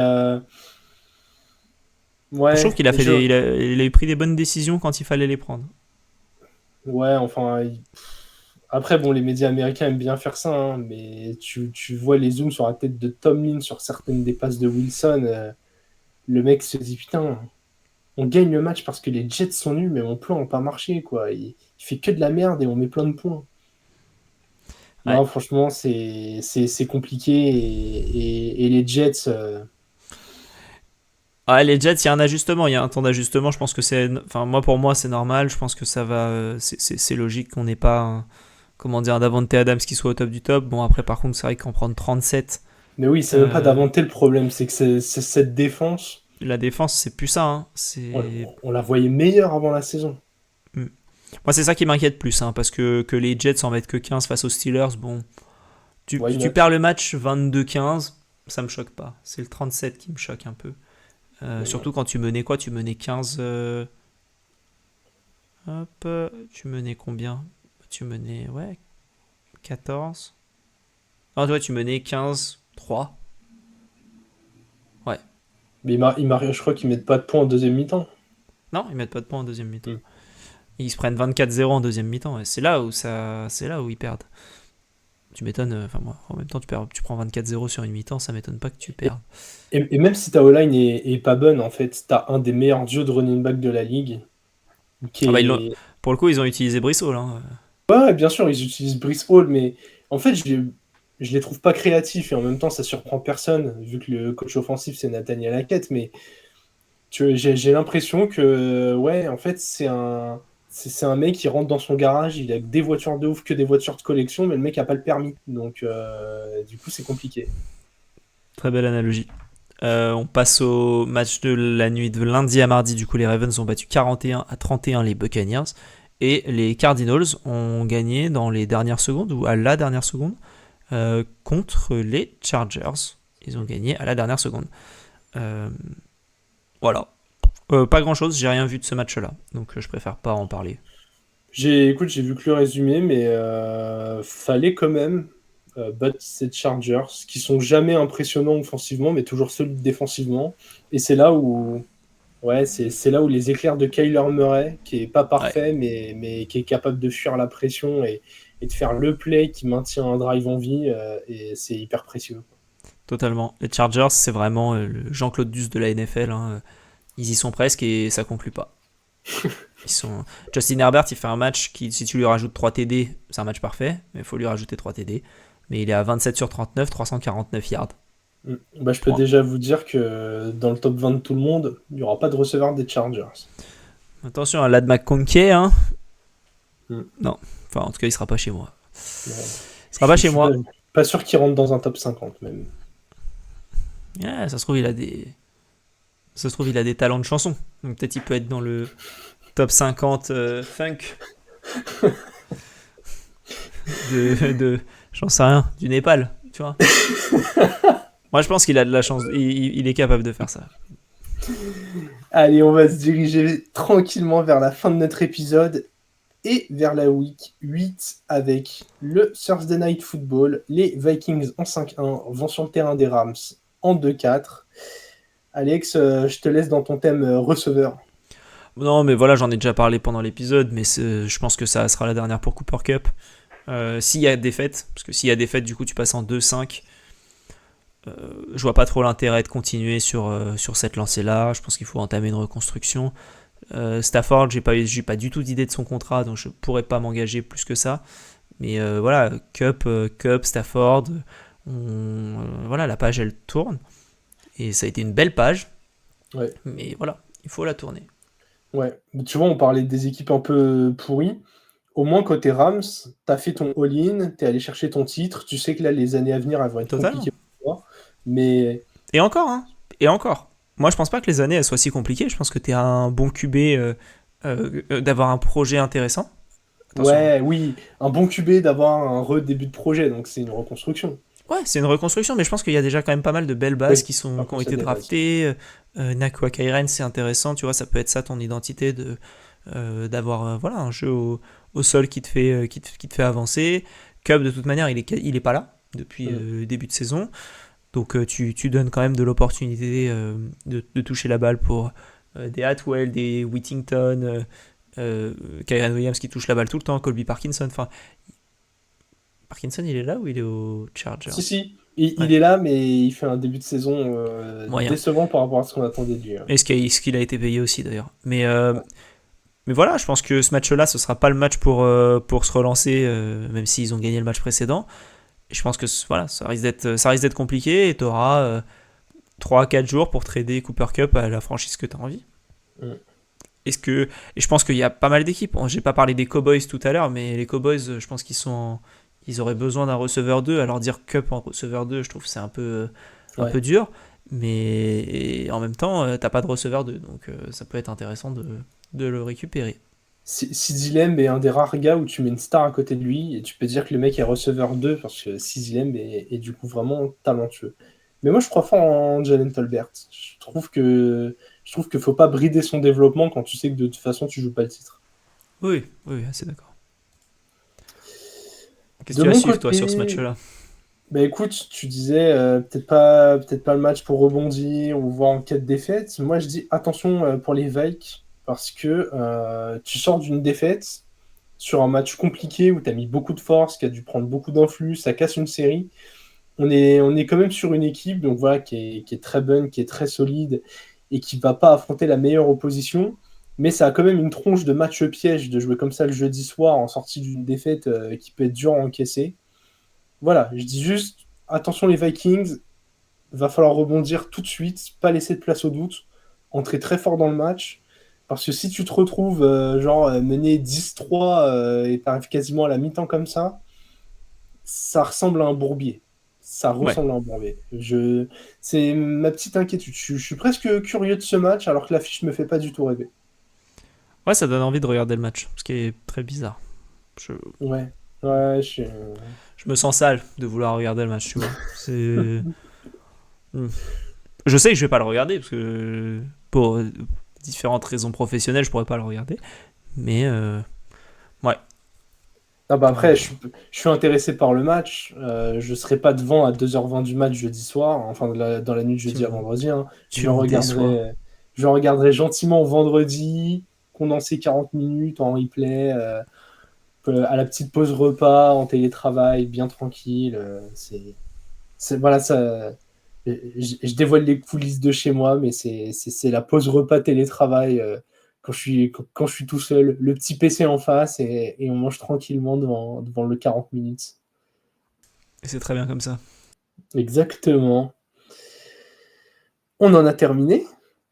ouais, je trouve qu'il a pris des bonnes décisions quand il fallait les prendre. Ouais, enfin... Après, bon, les médias américains aiment bien faire ça, hein, mais tu vois les zooms sur la tête de Tomlin sur certaines des passes de Wilson, le mec se dit putain, on gagne le match parce que les Jets sont nuls, mais mon plan n'a pas marché, quoi. Il fait que de la merde et on met plein de points. Ouais. Non, franchement, c'est compliqué et les Jets. Ouais, les Jets, il y a un ajustement, il y a un temps d'ajustement. Je pense que pour moi, c'est normal. Je pense que ça va. C'est logique qu'on n'ait pas un Davante Adams qui soit au top du top. Bon, après, par contre, c'est vrai qu'en prendre 37. Mais oui, c'est même pas d'inventer le problème, c'est que c'est cette défense. La défense, c'est plus ça. Hein. On la voyait meilleure avant la saison. Moi, c'est ça qui m'inquiète plus, hein, parce que les Jets en mettent que 15 face aux Steelers. Bon, tu perds le match 22-15, ça me choque pas. C'est le 37 qui me choque un peu. Surtout quand tu menais quoi? Tu menais 15. Hop, tu menais combien? Tu menais 14. Non, toi, tu menais 15-3. Ouais. Mais je crois qu'ils mettent pas de points en deuxième mi-temps. Non, ils mettent pas de points en deuxième mi-temps. Ils se prennent 24-0 en deuxième mi-temps. Et c'est là où ils perdent. Tu m'étonnes. Moi, en même temps, tu prends 24-0 sur une mi-temps, ça m'étonne pas que tu perdes. Et même si ta O-line est pas bonne, en fait, t'as un des meilleurs duos de running back de la ligue. Pour le coup, ils ont utilisé Breece Hall. Hein. Ouais, bien sûr, ils utilisent Breece Hall, mais en fait, je les trouve pas créatifs et en même temps, ça surprend personne, vu que le coach offensif, c'est Nathaniel Hackett. Mais j'ai l'impression que, en fait, c'est un mec qui rentre dans son garage, il a que des voitures de ouf, que des voitures de collection, mais le mec a pas le permis. Donc, du coup, c'est compliqué. Très belle analogie. On passe au match de la nuit de lundi à mardi. Du coup, les Ravens ont battu 41-31 les Buccaneers. Et les Cardinals ont gagné dans les dernières secondes, ou à la dernière seconde, contre les Chargers. Ils ont gagné à la dernière seconde. Voilà. Pas grand-chose, j'ai rien vu de ce match-là. Donc je préfère pas en parler. J'ai vu que le résumé, mais fallait quand même battre ces Chargers, qui sont jamais impressionnants offensivement, mais toujours solides défensivement. Et c'est là où c'est là où les éclairs de Kyler Murray, qui est pas parfait, mais qui est capable de fuir la pression et de faire le play qui maintient un drive en vie, et c'est hyper précieux. Totalement. Les Chargers, c'est vraiment le Jean-Claude Duss de la NFL. Hein. Ils y sont presque et ça conclut pas. Justin Herbert, il fait un match qui, si tu lui rajoutes 3 TD, c'est un match parfait, mais il faut lui rajouter 3 TD. Mais il est à 27 sur 39, 349 yards. Je peux déjà vous dire que dans le top 20 de tout le monde, il n'y aura pas de receveur des Chargers. Attention à Ladd McConkey, hein. Non, enfin en tout cas il sera pas chez moi. Il sera pas chez moi. Pas sûr qu'il rentre dans un top 50 même. Ça se trouve il a des talents de chanson. Donc peut-être il peut être dans le top 50 funk de j'en sais rien, du Népal, tu vois. Moi je pense qu'il a de la chance, il est capable de faire ça. Allez, on va se diriger tranquillement vers la fin de notre épisode et vers la week 8 avec le Thursday Night Football. Les Vikings en 5-1 vont sur le terrain des Rams en 2-4. Alex, je te laisse dans ton thème receveur. Non, mais voilà, j'en ai déjà parlé pendant l'épisode, mais je pense que ça sera la dernière pour Cooper Kupp. S'il y a défaite, parce que s'il y a défaite, du coup, tu passes en 2-5. Je vois pas trop l'intérêt de continuer sur cette lancée-là. Je pense qu'il faut entamer une reconstruction. Stafford, j'ai pas du tout d'idée de son contrat, donc je pourrais pas m'engager plus que ça. Mais voilà, Kupp, Stafford, voilà, la page elle tourne. Et ça a été une belle page. Ouais. Mais voilà, il faut la tourner. Ouais, tu vois, on parlait des équipes un peu pourries. Au moins, côté Rams, t'as fait ton all-in, t'es allé chercher ton titre. Tu sais que là, les années à venir, elles vont être compliquées pour toi. Mais... Et encore, hein. Et encore. Moi, je pense pas que les années elles soient si compliquées. Je pense que t'es un bon QB d'avoir un projet intéressant. Attention. Ouais, oui, un bon QB d'avoir un début de projet, donc c'est une reconstruction. Ouais, c'est une reconstruction, mais je pense qu'il y a déjà quand même pas mal de belles bases qui ont été draftées. Nakua Kairen, c'est intéressant, tu vois, ça peut être ça ton identité d'avoir voilà, un jeu au sol qui te fait avancer. Kupp, de toute manière, il est pas là depuis le début de saison. Donc tu donnes quand même de l'opportunité de toucher la balle pour des Atwell, des Whittington, Kyren Williams qui touche la balle tout le temps, Colby Parkinson. Enfin, Parkinson, il est là ou il est au Chargers ? Si, Il est là, mais il fait un début de saison Moyen. décevant par rapport à ce qu'on attendait de lui. Et ce qu'il a été payé aussi d'ailleurs. Mais voilà, je pense que ce match-là, ce sera pas le match pour se relancer, même s'ils ont gagné le match précédent. Et je pense que voilà, ça risque d'être compliqué et tu auras 3-4 jours pour trader Cooper Kupp à la franchise que tu as envie. Et je pense qu'il y a pas mal d'équipes. J'ai pas parlé des Cowboys tout à l'heure, mais les Cowboys, je pense ils auraient besoin d'un receveur 2. Alors dire Kupp en receveur 2, je trouve que c'est un peu dur. Mais en même temps, t'as pas de receveur 2. Donc ça peut être intéressant de le récupérer. CeeDee Lamb est un des rares gars où tu mets une star à côté de lui et tu peux dire que le mec est receveur 2 parce que CeeDee Lamb est du coup vraiment talentueux. Mais moi je crois fort en Jalen Tolbert. Je trouve qu'il faut pas brider son développement quand tu sais que de toute façon tu joues pas le titre. Oui, assez d'accord. Qu'est-ce que tu as suivre toi sur ce match-là? Bah écoute, tu disais peut-être pas le match pour rebondir ou voir en cas de défaite. Moi je dis attention pour les Vikes parce que tu sors d'une défaite sur un match compliqué où tu as mis beaucoup de force, qui a dû prendre beaucoup d'influx, ça casse une série. On est quand même sur une équipe donc voilà, qui est très bonne, qui est très solide et qui va pas affronter la meilleure opposition. Mais ça a quand même une tronche de match piège de jouer comme ça le jeudi soir en sortie d'une défaite qui peut être dure à encaisser. Voilà, je dis juste, attention les Vikings, va falloir rebondir tout de suite, pas laisser de place au doute, entrer très fort dans le match, parce que si tu te retrouves mené 10-3 et t'arrives quasiment à la mi-temps comme ça ressemble à un bourbier. Ça ressemble à un bourbier. C'est ma petite inquiétude. Je suis presque curieux de ce match, alors que l'affiche me fait pas du tout rêver. Ouais, ça donne envie de regarder le match, ce qui est très bizarre. Ouais, je me sens sale de vouloir regarder le match, tu vois. Je sais que je vais pas le regarder parce que pour différentes raisons professionnelles, je pourrais pas le regarder. Mais ouais. Ah bah après, je suis intéressé par le match. Je serai pas devant à 2h20 du match jeudi soir, enfin dans la nuit de jeudi à vendredi. Hein. Je regarderai gentiment vendredi, condensé 40 minutes en replay. À la petite pause repas, en télétravail, bien tranquille. Voilà, ça. Je dévoile les coulisses de chez moi, mais c'est la pause repas télétravail quand je suis tout seul, le petit PC en face et on mange tranquillement devant le 40 minutes. Et c'est très bien comme ça. Exactement. On en a terminé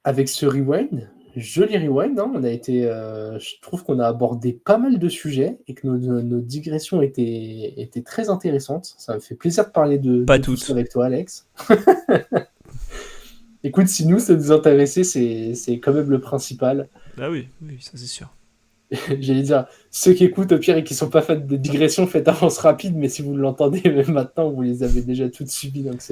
avec ce rewind. Joli rewind, hein. On a été, je trouve qu'on a abordé pas mal de sujets et que nos digressions étaient très intéressantes. Ça me fait plaisir de parler de tout ça avec toi, Alex. Écoute, si nous, ça nous intéressait, c'est quand même le principal. Bah oui, ça c'est sûr. J'allais dire, ceux qui écoutent au pire et qui sont pas fans de digression, faites avance rapide, mais si vous l'entendez même maintenant, vous les avez déjà toutes subies, donc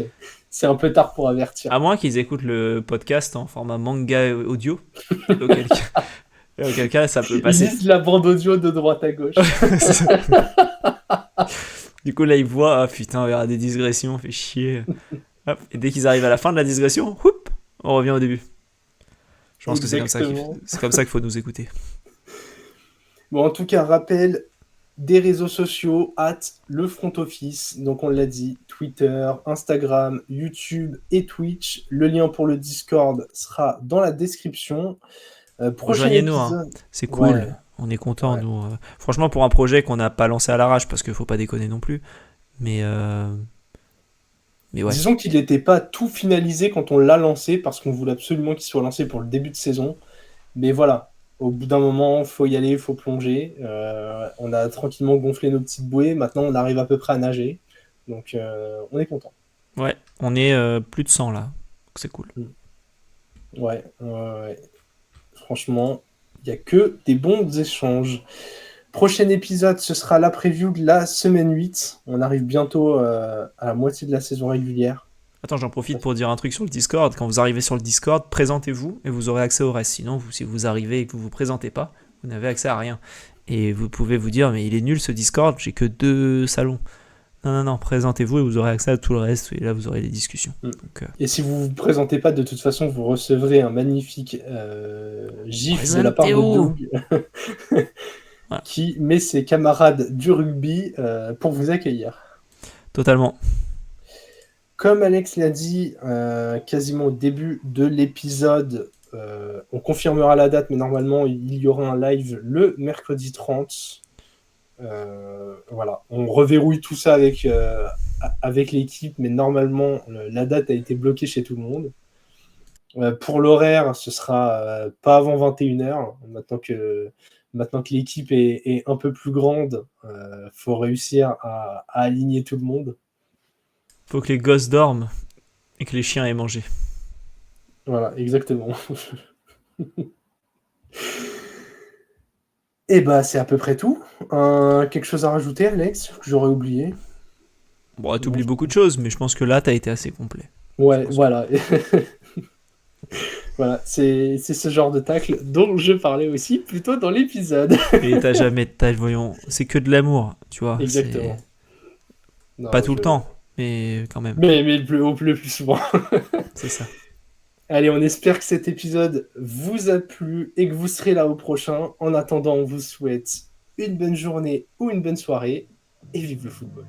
c'est un peu tard pour avertir. À moins qu'ils écoutent le podcast en format manga audio, auquel cas ça peut passer. Ils lisent la bande audio de droite à gauche. Du coup là ils voient, ah putain, il y aura des digressions, fait chier. Hop. Et dès qu'ils arrivent à la fin de la digression, on revient au début. Je pense que c'est comme ça qu'il faut nous écouter. Bon, en tout cas, rappel des réseaux sociaux, @le front office. Donc, on l'a dit, Twitter, Instagram, YouTube et Twitch. Le lien pour le Discord sera dans la description. Rejoignez-nous, hein. C'est cool. Ouais. On est contents, nous. Franchement, pour un projet qu'on n'a pas lancé à l'arrache, parce qu'il ne faut pas déconner non plus. Mais ouais. Disons qu'il n'était pas tout finalisé quand on l'a lancé, parce qu'on voulait absolument qu'il soit lancé pour le début de saison. Mais voilà. Au bout d'un moment, il faut y aller, il faut plonger. On a tranquillement gonflé nos petites bouées. Maintenant, on arrive à peu près à nager. Donc, on est content. Ouais, on est plus de 100 là. Donc, c'est cool. Ouais. Franchement, il n'y a que des bons échanges. Prochain épisode, ce sera la preview de la semaine 8. On arrive bientôt à la moitié de la saison régulière. Attends, j'en profite pour dire un truc sur le Discord. Quand vous arrivez sur le Discord, présentez-vous et vous aurez accès au reste. Sinon, si vous arrivez et que vous ne vous présentez pas, vous n'avez accès à rien. Et vous pouvez vous dire, mais il est nul ce Discord, j'ai que 2 salons. Non, présentez-vous et vous aurez accès à tout le reste. Et là, vous aurez les discussions. Donc, et si vous ne vous présentez pas, de toute façon, vous recevrez un magnifique gif de la part de Doug voilà. Qui met ses camarades du rugby pour vous accueillir. Totalement. comme Alex l'a dit quasiment au début de l'épisode, on confirmera la date, mais normalement, il y aura un live le mercredi 30. Voilà, on reverrouille tout ça avec l'équipe, mais normalement, la date a été bloquée chez tout le monde. Pour l'horaire, ce sera pas avant 21h. Maintenant que l'équipe est un peu plus grande, faut réussir à aligner tout le monde. Faut que les gosses dorment et que les chiens aient mangé. Voilà, exactement. Et bah, c'est à peu près tout. Quelque chose à rajouter, Alex, que j'aurais oublié? Bon, t'oublies beaucoup de choses, mais je pense que là, t'as été assez complet. Ouais, voilà. Voilà, c'est ce genre de tacle dont je parlais aussi plutôt dans l'épisode. Et t'as jamais de taille, voyons. C'est que de l'amour, tu vois. Exactement. Non, pas tout le temps, mais quand même. Mais le plus souvent. C'est ça. Allez, on espère que cet épisode vous a plu et que vous serez là au prochain. En attendant, on vous souhaite une bonne journée ou une bonne soirée et vive le football.